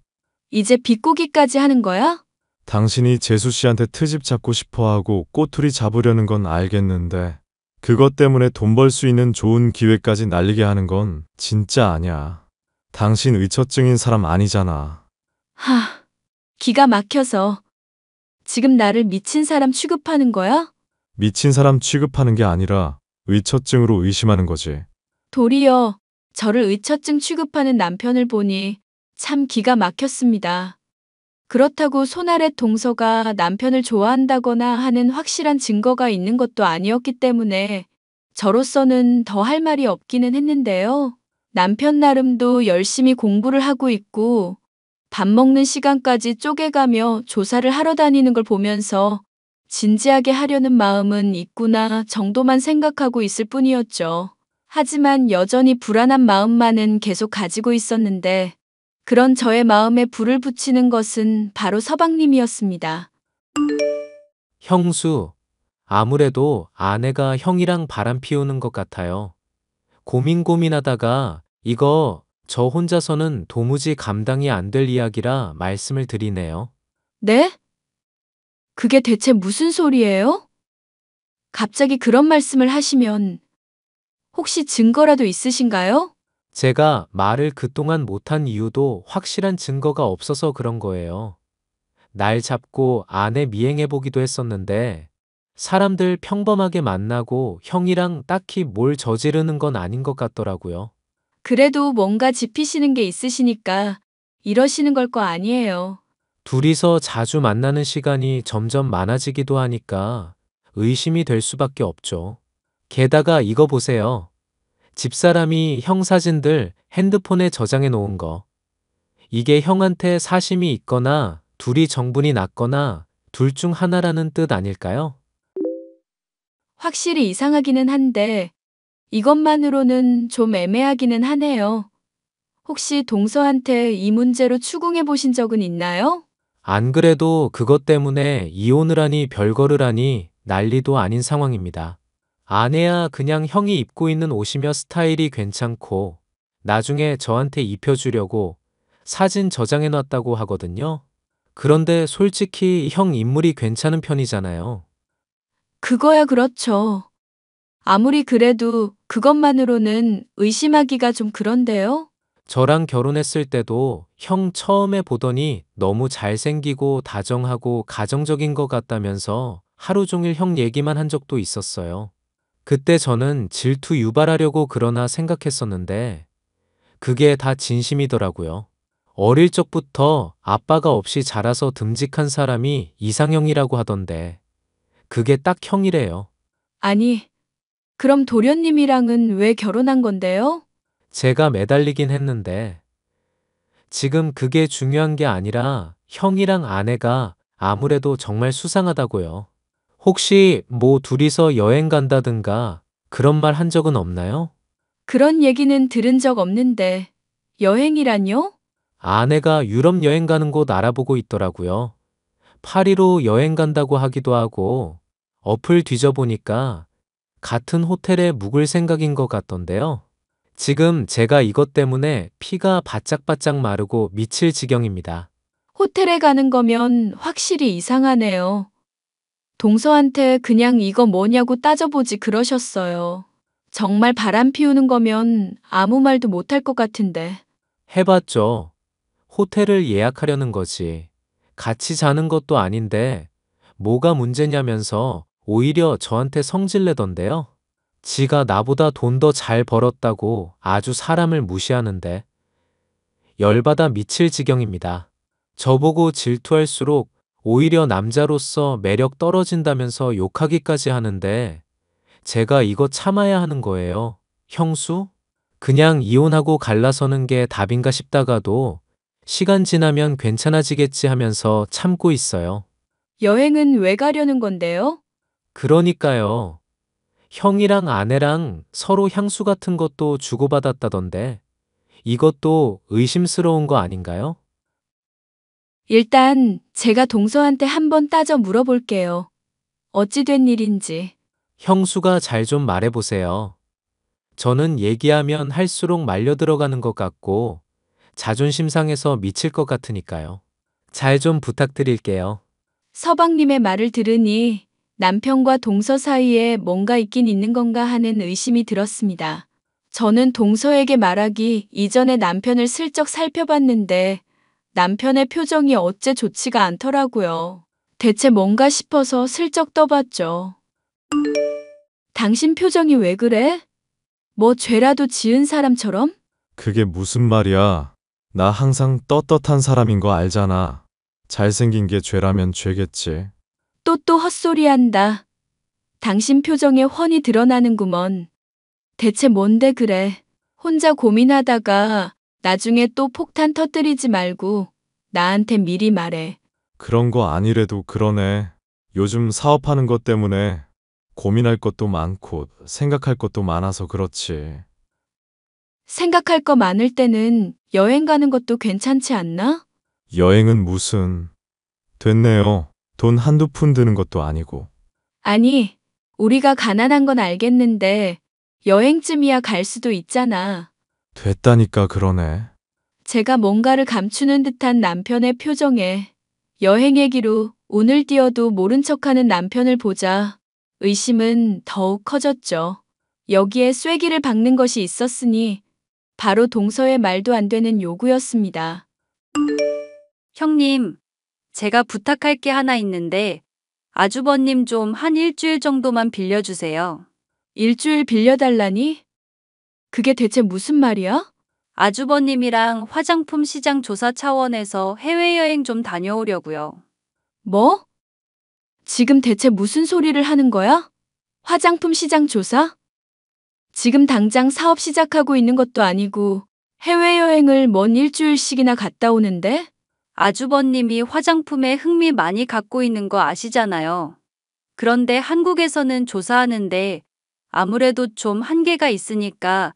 이제 비꼬기까지 하는 거야? 당신이 재수 씨한테 트집 잡고 싶어하고 꼬투리 잡으려는 건 알겠는데 그것 때문에 돈 벌 수 있는 좋은 기회까지 날리게 하는 건 진짜 아니야. 당신 의처증인 사람 아니잖아. 하, 기가 막혀서. 지금 나를 미친 사람 취급하는 거야? 미친 사람 취급하는 게 아니라 의처증으로 의심하는 거지. 도리어 저를 의처증 취급하는 남편을 보니 참 기가 막혔습니다. 그렇다고 손아래 동서가 남편을 좋아한다거나 하는 확실한 증거가 있는 것도 아니었기 때문에 저로서는 더 할 말이 없기는 했는데요. 남편 나름도 열심히 공부를 하고 있고 밥 먹는 시간까지 쪼개가며 조사를 하러 다니는 걸 보면서 진지하게 하려는 마음은 있구나 정도만 생각하고 있을 뿐이었죠. 하지만 여전히 불안한 마음만은 계속 가지고 있었는데 그런 저의 마음에 불을 붙이는 것은 바로 서방님이었습니다. 형수, 아무래도 아내가 형이랑 바람 피우는 것 같아요. 고민하다가 이거 저 혼자서는 도무지 감당이 안 될 이야기라 말씀을 드리네요. 네? 그게 대체 무슨 소리예요? 갑자기 그런 말씀을 하시면 혹시 증거라도 있으신가요? 제가 말을 그동안 못한 이유도 확실한 증거가 없어서 그런 거예요. 날 잡고 아내 미행해보기도 했었는데 사람들 평범하게 만나고 형이랑 딱히 뭘 저지르는 건 아닌 것 같더라고요. 그래도 뭔가 짚히시는 게 있으시니까 이러시는 걸 거 아니에요. 둘이서 자주 만나는 시간이 점점 많아지기도 하니까 의심이 될 수밖에 없죠. 게다가 이거 보세요. 집사람이 형 사진들 핸드폰에 저장해 놓은 거. 이게 형한테 사심이 있거나 둘이 정분이 났거나 둘 중 하나라는 뜻 아닐까요? 확실히 이상하기는 한데 이것만으로는 좀 애매하기는 하네요. 혹시 동서한테 이 문제로 추궁해 보신 적은 있나요? 안 그래도 그것 때문에 이혼을 하니 별거를 하니 난리도 아닌 상황입니다. 아내야 그냥 형이 입고 있는 옷이며 스타일이 괜찮고 나중에 저한테 입혀주려고 사진 저장해 놨다고 하거든요. 그런데 솔직히 형 인물이 괜찮은 편이잖아요. 그거야 그렇죠. 아무리 그래도 그것만으로는 의심하기가 좀 그런데요? 저랑 결혼했을 때도 형 처음에 보더니 너무 잘생기고 다정하고 가정적인 것 같다면서 하루 종일 형 얘기만 한 적도 있었어요. 그때 저는 질투 유발하려고 그러나 생각했었는데 그게 다 진심이더라고요. 어릴 적부터 아빠가 없이 자라서 듬직한 사람이 이상형이라고 하던데 그게 딱 형이래요. 아니, 그럼 도련님이랑은 왜 결혼한 건데요? 제가 매달리긴 했는데 지금 그게 중요한 게 아니라 형이랑 아내가 아무래도 정말 수상하다고요. 혹시 뭐 둘이서 여행 간다든가 그런 말 한 적은 없나요? 그런 얘기는 들은 적 없는데, 여행이란요? 아내가 유럽 여행 가는 곳 알아보고 있더라고요. 파리로 여행 간다고 하기도 하고 어플 뒤져보니까 같은 호텔에 묵을 생각인 것 같던데요. 지금 제가 이것 때문에 피가 바짝바짝 마르고 미칠 지경입니다. 호텔에 가는 거면 확실히 이상하네요. 동서한테 그냥 이거 뭐냐고 따져보지 그러셨어요. 정말 바람 피우는 거면 아무 말도 못할 것 같은데. 해봤죠. 호텔을 예약하려는 거지. 같이 자는 것도 아닌데 뭐가 문제냐면서 오히려 저한테 성질내던데요. 지가 나보다 돈 더 잘 벌었다고 아주 사람을 무시하는데 열받아 미칠 지경입니다. 저보고 질투할수록 오히려 남자로서 매력 떨어진다면서 욕하기까지 하는데 제가 이거 참아야 하는 거예요. 형수? 그냥 이혼하고 갈라서는 게 답인가 싶다가도 시간 지나면 괜찮아지겠지 하면서 참고 있어요. 여행은 왜 가려는 건데요? 그러니까요. 형이랑 아내랑 서로 향수 같은 것도 주고받았다던데 이것도 의심스러운 거 아닌가요? 일단 제가 동서한테 한번 따져 물어볼게요. 어찌 된 일인지. 형수가 잘 좀 말해보세요. 저는 얘기하면 할수록 말려 들어가는 것 같고 자존심 상해서 미칠 것 같으니까요. 잘 좀 부탁드릴게요. 서방님의 말을 들으니 남편과 동서 사이에 뭔가 있긴 있는 건가 하는 의심이 들었습니다. 저는 동서에게 말하기 이전에 남편을 슬쩍 살펴봤는데 남편의 표정이 어째 좋지가 않더라고요. 대체 뭔가 싶어서 슬쩍 떠봤죠. 당신 표정이 왜 그래? 뭐 죄라도 지은 사람처럼? 그게 무슨 말이야? 나 항상 떳떳한 사람인 거 알잖아. 잘생긴 게 죄라면 죄겠지. 또 헛소리한다. 당신 표정에 훤히 드러나는구먼. 대체 뭔데 그래? 혼자 고민하다가 나중에 또 폭탄 터뜨리지 말고 나한테 미리 말해. 그런 거 아니래도 그러네. 요즘 사업하는 것 때문에 고민할 것도 많고 생각할 것도 많아서 그렇지. 생각할 거 많을 때는 여행 가는 것도 괜찮지 않나? 여행은 무슨. 됐네요. 돈 한두 푼 드는 것도 아니고. 아니, 우리가 가난한 건 알겠는데 여행쯤이야 갈 수도 있잖아. 됐다니까 그러네. 제가 뭔가를 감추는 듯한 남편의 표정에 여행 얘기로 운을 띄어도 모른 척하는 남편을 보자 의심은 더욱 커졌죠. 여기에 쐐기를 박는 것이 있었으니 바로 동서의 말도 안 되는 요구였습니다. 형님, 제가 부탁할 게 하나 있는데 아주버님 좀 한 일주일 정도만 빌려주세요. 일주일 빌려달라니? 그게 대체 무슨 말이야? 아주버님이랑 화장품 시장 조사 차원에서 해외여행 좀 다녀오려고요. 뭐? 지금 대체 무슨 소리를 하는 거야? 화장품 시장 조사? 지금 당장 사업 시작하고 있는 것도 아니고 해외여행을 먼 일주일씩이나 갔다 오는데? 아주버님이 화장품에 흥미 많이 갖고 있는 거 아시잖아요. 그런데 한국에서는 조사하는데 아무래도 좀 한계가 있으니까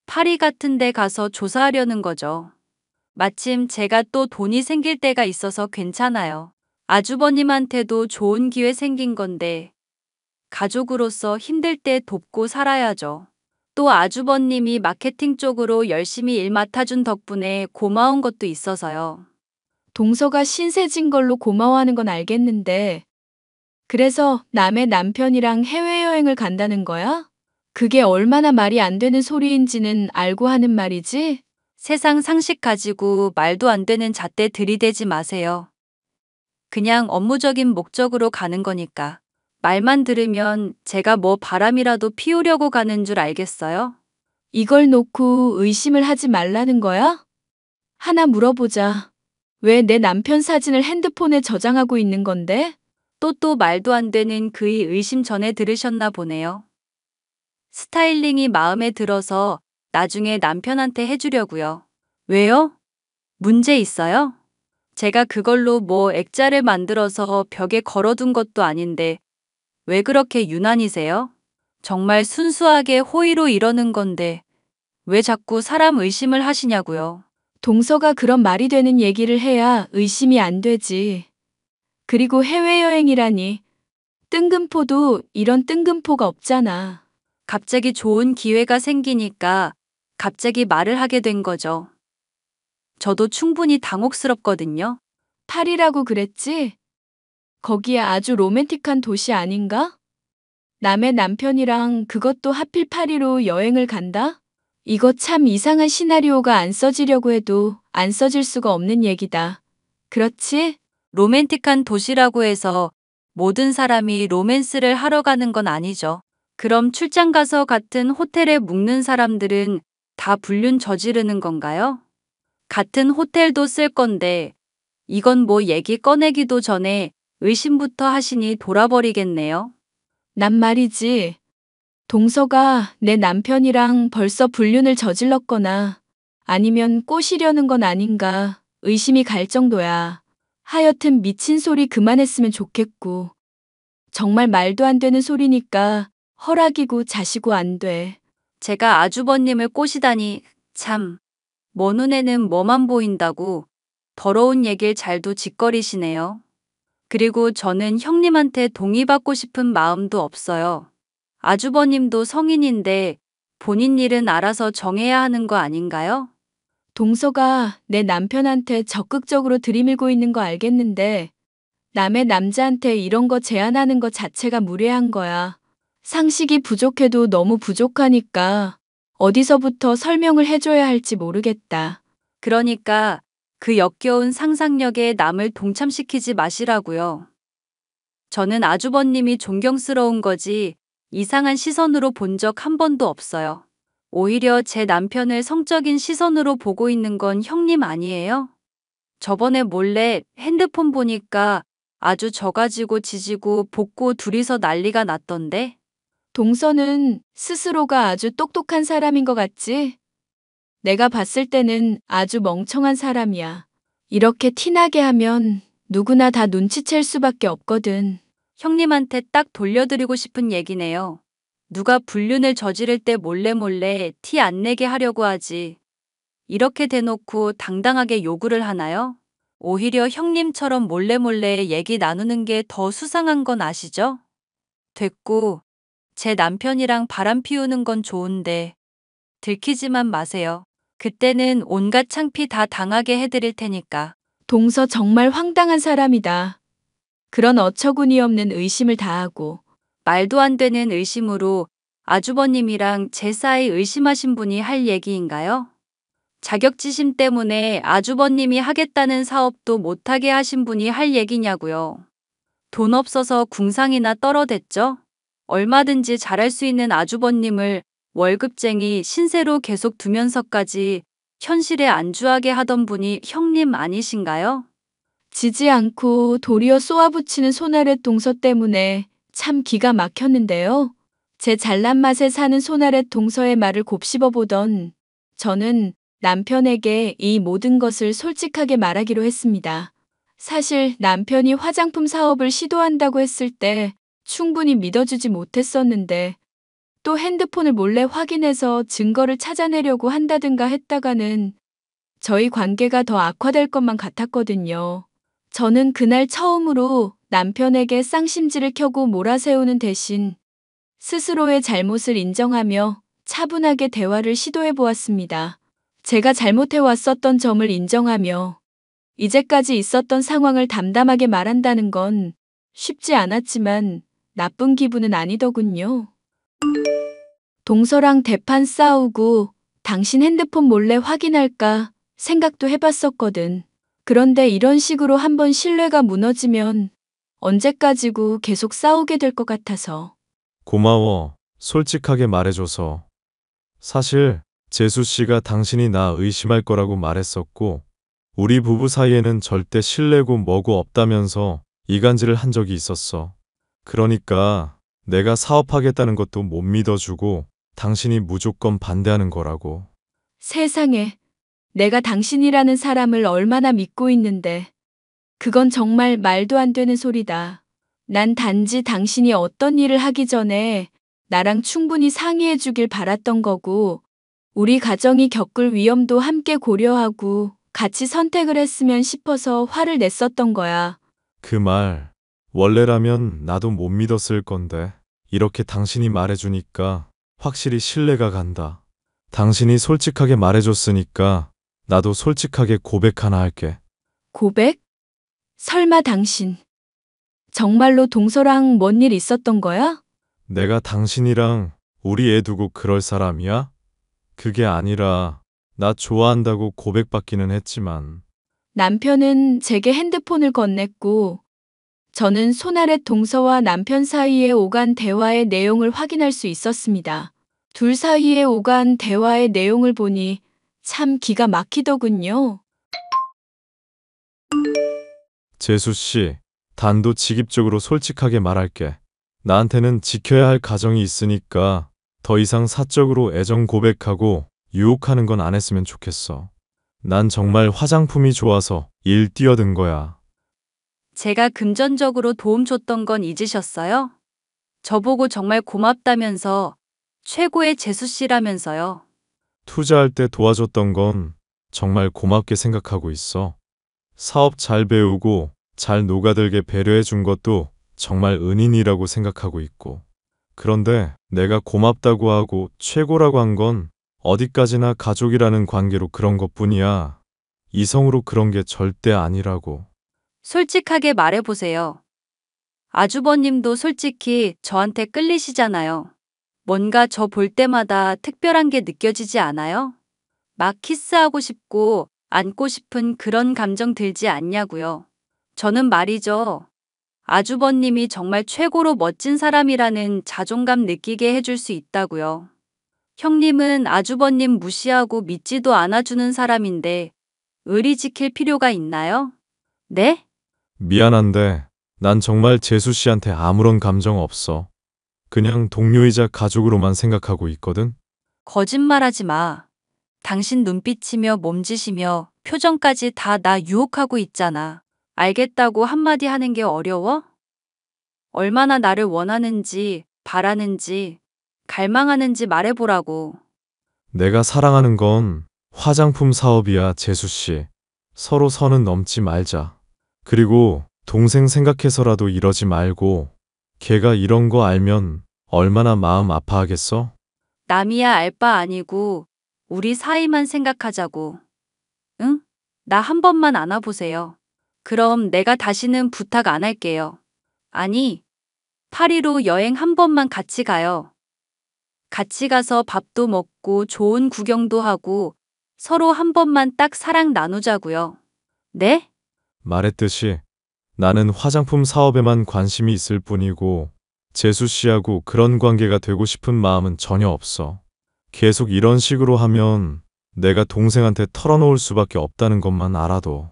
파리 같은 데 가서 조사하려는 거죠. 마침 제가 또 돈이 생길 때가 있어서 괜찮아요. 아주버님한테도 좋은 기회 생긴 건데 가족으로서 힘들 때 돕고 살아야죠. 또 아주버님이 마케팅 쪽으로 열심히 일 맡아준 덕분에 고마운 것도 있어서요. 동서가 신세진 걸로 고마워하는 건 알겠는데, 그래서 남의 남편이랑 해외여행을 간다는 거야? 그게 얼마나 말이 안 되는 소리인지는 알고 하는 말이지? 세상 상식 가지고 말도 안 되는 잣대 들이대지 마세요. 그냥 업무적인 목적으로 가는 거니까. 말만 들으면 제가 뭐 바람이라도 피우려고 가는 줄 알겠어요? 이걸 놓고 의심을 하지 말라는 거야? 하나 물어보자. 왜 내 남편 사진을 핸드폰에 저장하고 있는 건데? 또 말도 안 되는 그의 의심 전에 들으셨나 보네요. 스타일링이 마음에 들어서 나중에 남편한테 해주려고요. 왜요? 문제 있어요? 제가 그걸로 뭐 액자를 만들어서 벽에 걸어둔 것도 아닌데 왜 그렇게 유난이세요? 정말 순수하게 호의로 이러는 건데 왜 자꾸 사람 의심을 하시냐고요. 동서가 그런 말이 되는 얘기를 해야 의심이 안 되지. 그리고 해외여행이라니. 뜬금포도 이런 뜬금포가 없잖아. 갑자기 좋은 기회가 생기니까 갑자기 말을 하게 된 거죠. 저도 충분히 당혹스럽거든요. 파리라고 그랬지? 거기에 아주 로맨틱한 도시 아닌가? 남의 남편이랑 그것도 하필 파리로 여행을 간다? 이거 참 이상한 시나리오가 안 써지려고 해도 안 써질 수가 없는 얘기다. 그렇지? 로맨틱한 도시라고 해서 모든 사람이 로맨스를 하러 가는 건 아니죠. 그럼 출장 가서 같은 호텔에 묵는 사람들은 다 불륜 저지르는 건가요? 같은 호텔도 쓸 건데 이건 뭐 얘기 꺼내기도 전에 의심부터 하시니 돌아버리겠네요. 난 말이지. 동서가 내 남편이랑 벌써 불륜을 저질렀거나 아니면 꼬시려는 건 아닌가 의심이 갈 정도야. 하여튼 미친 소리 그만했으면 좋겠고. 정말 말도 안 되는 소리니까 허락이고 자시고 안 돼. 제가 아주버님을 꼬시다니 참, 뭐 눈에는 뭐만 보인다고 더러운 얘길 잘도 짓거리시네요. 그리고 저는 형님한테 동의받고 싶은 마음도 없어요. 아주버님도 성인인데 본인 일은 알아서 정해야 하는 거 아닌가요? 동서가 내 남편한테 적극적으로 들이밀고 있는 거 알겠는데 남의 남자한테 이런 거 제안하는 거 자체가 무례한 거야. 상식이 부족해도 너무 부족하니까 어디서부터 설명을 해줘야 할지 모르겠다. 그러니까 그 역겨운 상상력에 남을 동참시키지 마시라고요. 저는 아주버님이 존경스러운 거지 이상한 시선으로 본 적 한 번도 없어요. 오히려 제 남편을 성적인 시선으로 보고 있는 건 형님 아니에요? 저번에 몰래 핸드폰 보니까 아주 져가지고 지지고 볶고 둘이서 난리가 났던데? 동서는 스스로가 아주 똑똑한 사람인 것 같지? 내가 봤을 때는 아주 멍청한 사람이야. 이렇게 티나게 하면 누구나 다 눈치챌 수밖에 없거든. 형님한테 딱 돌려드리고 싶은 얘기네요. 누가 불륜을 저지를 때 몰래 티 안 내게 하려고 하지. 이렇게 대놓고 당당하게 요구를 하나요? 오히려 형님처럼 몰래 얘기 나누는 게 더 수상한 건 아시죠? 됐고, 제 남편이랑 바람 피우는 건 좋은데 들키지만 마세요. 그때는 온갖 창피 다 당하게 해드릴 테니까. 동서 정말 황당한 사람이다. 그런 어처구니 없는 의심을 다하고. 말도 안 되는 의심으로 아주버님이랑 제 사이 의심하신 분이 할 얘기인가요? 자격지심 때문에 아주버님이 하겠다는 사업도 못하게 하신 분이 할 얘기냐고요. 돈 없어서 궁상이나 떨어댔죠? 얼마든지 잘할 수 있는 아주버님을 월급쟁이 신세로 계속 두면서까지 현실에 안주하게 하던 분이 형님 아니신가요? 지지 않고 도리어 쏘아붙이는 손아랫 동서 때문에 참 기가 막혔는데요. 제 잘난 맛에 사는 손아랫 동서의 말을 곱씹어보던 저는 남편에게 이 모든 것을 솔직하게 말하기로 했습니다. 사실 남편이 화장품 사업을 시도한다고 했을 때 충분히 믿어주지 못했었는데 또 핸드폰을 몰래 확인해서 증거를 찾아내려고 한다든가 했다가는 저희 관계가 더 악화될 것만 같았거든요. 저는 그날 처음으로 남편에게 쌍심지를 켜고 몰아세우는 대신 스스로의 잘못을 인정하며 차분하게 대화를 시도해 보았습니다. 제가 잘못해 왔었던 점을 인정하며 이제까지 있었던 상황을 담담하게 말한다는 건 쉽지 않았지만 나쁜 기분은 아니더군요. 동서랑 대판 싸우고 당신 핸드폰 몰래 확인할까 생각도 해봤었거든. 그런데 이런 식으로 한번 신뢰가 무너지면 언제까지고 계속 싸우게 될 것 같아서. 고마워. 솔직하게 말해줘서. 사실 재수 씨가 당신이 나 의심할 거라고 말했었고, 우리 부부 사이에는 절대 신뢰고 뭐고 없다면서 이간질을 한 적이 있었어. 그러니까 내가 사업하겠다는 것도 못 믿어주고 당신이 무조건 반대하는 거라고. 세상에, 내가 당신이라는 사람을 얼마나 믿고 있는데. 그건 정말 말도 안 되는 소리다. 난 단지 당신이 어떤 일을 하기 전에 나랑 충분히 상의해 주길 바랐던 거고, 우리 가정이 겪을 위험도 함께 고려하고 같이 선택을 했으면 싶어서 화를 냈었던 거야. 그 말 원래라면 나도 못 믿었을 건데 이렇게 당신이 말해주니까 확실히 신뢰가 간다. 당신이 솔직하게 말해줬으니까 나도 솔직하게 고백 하나 할게. 고백? 설마 당신 정말로 동서랑 뭔 일 있었던 거야? 내가 당신이랑 우리 애 두고 그럴 사람이야? 그게 아니라 나 좋아한다고 고백받기는 했지만. 남편은 제게 핸드폰을 건넸고 저는 손아래 동서와 남편 사이에 오간 대화의 내용을 확인할 수 있었습니다. 둘 사이에 오간 대화의 내용을 보니 참 기가 막히더군요. 재수 씨, 단도직입적으로 솔직하게 말할게. 나한테는 지켜야 할 가정이 있으니까 더 이상 사적으로 애정 고백하고 유혹하는 건 안 했으면 좋겠어. 난 정말 화장품이 좋아서 일 뛰어든 거야. 제가 금전적으로 도움 줬던 건 잊으셨어요? 저보고 정말 고맙다면서 최고의 재수 씨라면서요. 투자할 때 도와줬던 건 정말 고맙게 생각하고 있어. 사업 잘 배우고 잘 녹아들게 배려해 준 것도 정말 은인이라고 생각하고 있고. 그런데 내가 고맙다고 하고 최고라고 한 건 어디까지나 가족이라는 관계로 그런 것뿐이야. 이성으로 그런 게 절대 아니라고. 솔직하게 말해보세요. 아주버님도 솔직히 저한테 끌리시잖아요. 뭔가 저 볼 때마다 특별한 게 느껴지지 않아요? 막 키스하고 싶고 안고 싶은 그런 감정 들지 않냐고요. 저는 말이죠. 아주버님이 정말 최고로 멋진 사람이라는 자존감 느끼게 해줄 수 있다고요. 형님은 아주버님 무시하고 믿지도 않아주는 사람인데 의리 지킬 필요가 있나요? 네? 미안한데 난 정말 재수 씨한테 아무런 감정 없어. 그냥 동료이자 가족으로만 생각하고 있거든. 거짓말하지 마. 당신 눈빛이며 몸짓이며 표정까지 다 나 유혹하고 있잖아. 알겠다고 한마디 하는 게 어려워? 얼마나 나를 원하는지, 바라는지, 갈망하는지 말해보라고. 내가 사랑하는 건 화장품 사업이야, 재수 씨. 서로 선은 넘지 말자. 그리고 동생 생각해서라도 이러지 말고 걔가 이런 거 알면 얼마나 마음 아파하겠어? 남이야 알 바 아니고 우리 사이만 생각하자고. 응? 나 한 번만 안아보세요. 그럼 내가 다시는 부탁 안 할게요. 아니, 파리로 여행 한 번만 같이 가요. 같이 가서 밥도 먹고 좋은 구경도 하고 서로 한 번만 딱 사랑 나누자고요. 네? 말했듯이 나는 화장품 사업에만 관심이 있을 뿐이고 재수 씨하고 그런 관계가 되고 싶은 마음은 전혀 없어. 계속 이런 식으로 하면 내가 동생한테 털어놓을 수밖에 없다는 것만 알아도.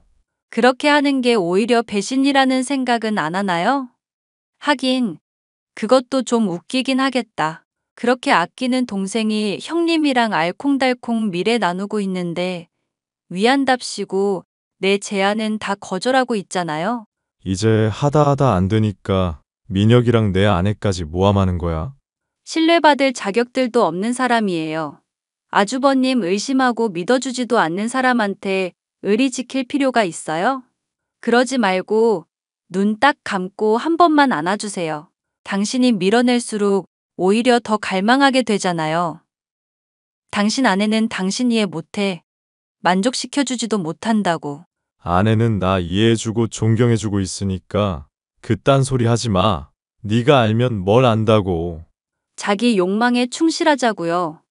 그렇게 하는 게 오히려 배신이라는 생각은 안 하나요? 하긴, 그것도 좀 웃기긴 하겠다. 그렇게 아끼는 동생이 형님이랑 알콩달콩 미래 나누고 있는데 위안답시고 내 제안은 다 거절하고 있잖아요. 이제 하다 안 되니까 민혁이랑 내 아내까지 모함하는 거야. 신뢰받을 자격들도 없는 사람이에요. 아주버님 의심하고 믿어주지도 않는 사람한테 의리 지킬 필요가 있어요? 그러지 말고 눈 딱 감고 한 번만 안아주세요. 당신이 밀어낼수록 오히려 더 갈망하게 되잖아요. 당신 아내는 당신 이해 못해. 만족시켜주지도 못한다고. 아내는 나 이해해주고 존경해주고 있으니까 그딴 소리 하지 마. 네가 알면 뭘 안다고. 자기 욕망에 충실하자고요.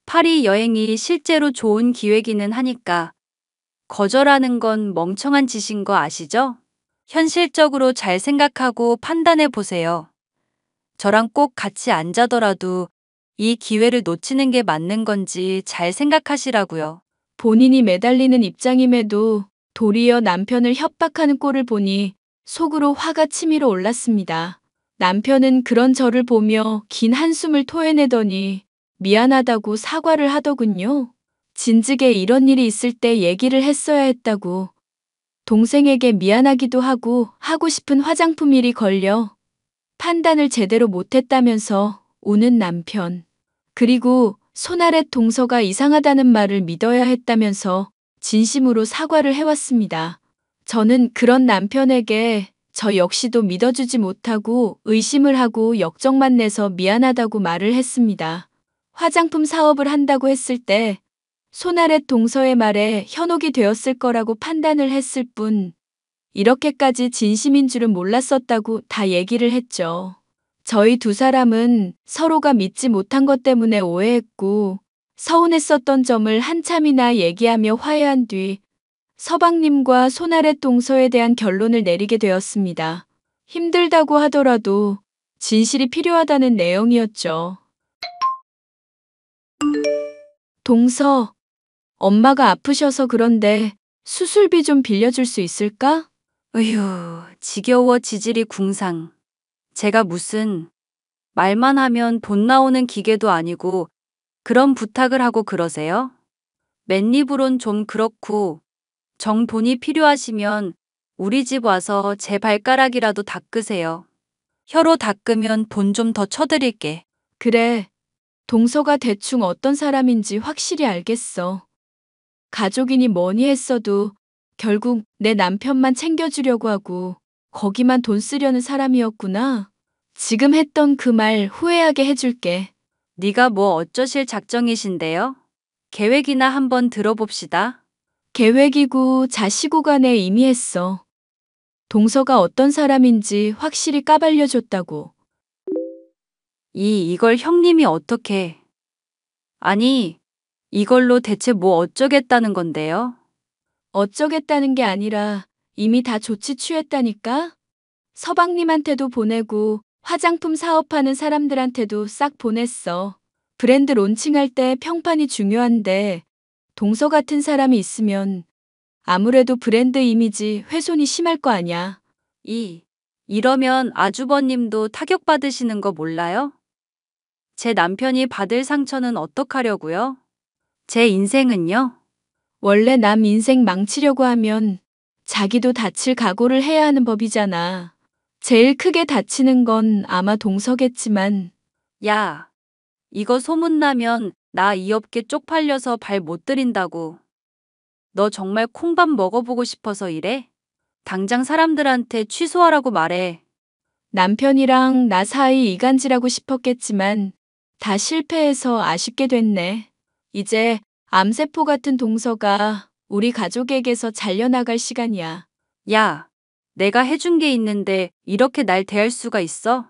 파리 여행이 실제로 좋은 기회기는 하니까 거절하는 건 멍청한 짓인 거 아시죠? 현실적으로 잘 생각하고 판단해 보세요. 저랑 꼭 같이 안 자더라도 이 기회를 놓치는 게 맞는 건지 잘 생각하시라고요. 본인이 매달리는 입장임에도 도리어 남편을 협박하는 꼴을 보니 속으로 화가 치밀어 올랐습니다. 남편은 그런 저를 보며 긴 한숨을 토해내더니 미안하다고 사과를 하더군요. 진즉에 이런 일이 있을 때 얘기를 했어야 했다고. 동생에게 미안하기도 하고 싶은 화장품 일이 걸려 판단을 제대로 못했다면서 우는 남편. 그리고 손아래 동서가 이상하다는 말을 믿어야 했다면서 진심으로 사과를 해왔습니다. 저는 그런 남편에게 저 역시도 믿어주지 못하고 의심을 하고 역정만 내서 미안하다고 말을 했습니다. 화장품 사업을 한다고 했을 때 손아래 동서의 말에 현혹이 되었을 거라고 판단을 했을 뿐 이렇게까지 진심인 줄은 몰랐었다고 다 얘기를 했죠. 저희 두 사람은 서로가 믿지 못한 것 때문에 오해했고 서운했었던 점을 한참이나 얘기하며 화해한 뒤 서방님과 손아래 동서에 대한 결론을 내리게 되었습니다. 힘들다고 하더라도 진실이 필요하다는 내용이었죠. 동서, 엄마가 아프셔서 그런데 수술비 좀 빌려줄 수 있을까? 으휴, 지겨워 지질이 궁상. 제가 무슨 말만 하면 돈 나오는 기계도 아니고 그런 부탁을 하고 그러세요? 맨입으론 좀 그렇고 정 돈이 필요하시면 우리 집 와서 제 발가락이라도 닦으세요. 혀로 닦으면 돈 좀 더 쳐드릴게. 그래, 동서가 대충 어떤 사람인지 확실히 알겠어. 가족이니 뭐니 했어도 결국 내 남편만 챙겨주려고 하고 거기만 돈 쓰려는 사람이었구나. 지금 했던 그 말 후회하게 해줄게. 네가 뭐 어쩌실 작정이신데요? 계획이나 한번 들어봅시다. 계획이고 자시고 간에 이미 했어. 동서가 어떤 사람인지 확실히 까발려줬다고. 이걸 형님이 어떻게... 아니, 이걸로 대체 뭐 어쩌겠다는 건데요? 어쩌겠다는 게 아니라 이미 다 조치 취했다니까? 서방님한테도 보내고 화장품 사업하는 사람들한테도 싹 보냈어. 브랜드 론칭할 때 평판이 중요한데 동서 같은 사람이 있으면 아무래도 브랜드 이미지 훼손이 심할 거 아냐. 이러면 아주버님도 타격받으시는 거 몰라요? 제 남편이 받을 상처는 어떡하려고요? 제 인생은요? 원래 남 인생 망치려고 하면 자기도 다칠 각오를 해야 하는 법이잖아. 제일 크게 다치는 건 아마 동서겠지만 야, 이거 소문나면 나 이 업계 쪽팔려서 발 못 들인다고. 너 정말 콩밥 먹어보고 싶어서 이래? 당장 사람들한테 취소하라고 말해. 남편이랑 나 사이 이간질하고 싶었겠지만 다 실패해서 아쉽게 됐네. 이제 암세포 같은 동서가 우리 가족에게서 잘려나갈 시간이야. 야, 내가 해준 게 있는데 이렇게 날 대할 수가 있어?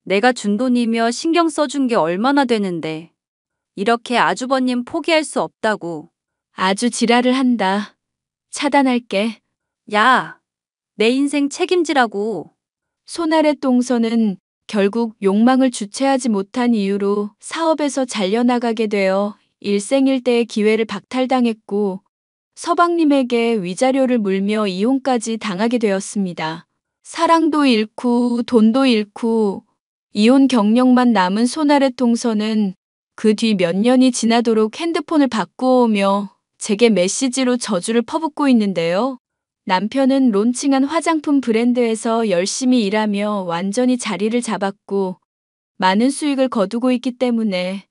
내가 준 돈이며 신경 써준 게 얼마나 되는데. 이렇게 아주버님 포기할 수 없다고. 아주 지랄을 한다. 차단할게. 야, 내 인생 책임지라고. 손아래 동서는 결국 욕망을 주체하지 못한 이유로 사업에서 잘려나가게 되어 일생일대의 기회를 박탈당했고 서방님에게 위자료를 물며 이혼까지 당하게 되었습니다. 사랑도 잃고 돈도 잃고 이혼 경력만 남은 손아래 동서는 그 뒤 몇 년이 지나도록 핸드폰을 바꾸어오며 제게 메시지로 저주를 퍼붓고 있는데요. 남편은 론칭한 화장품 브랜드에서 열심히 일하며 완전히 자리를 잡았고 많은 수익을 거두고 있기 때문에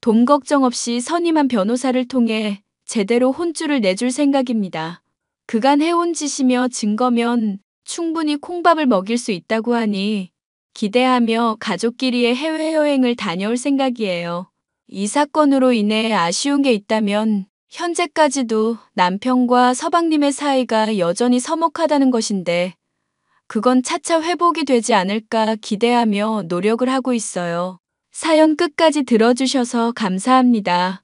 돈 걱정 없이 선임한 변호사를 통해 제대로 혼쭐을 내줄 생각입니다. 그간 해온 짓이며 증거면 충분히 콩밥을 먹일 수 있다고 하니 기대하며 가족끼리의 해외여행을 다녀올 생각이에요. 이 사건으로 인해 아쉬운 게 있다면 현재까지도 남편과 서방님의 사이가 여전히 서먹하다는 것인데 그건 차차 회복이 되지 않을까 기대하며 노력을 하고 있어요. 사연 끝까지 들어주셔서 감사합니다.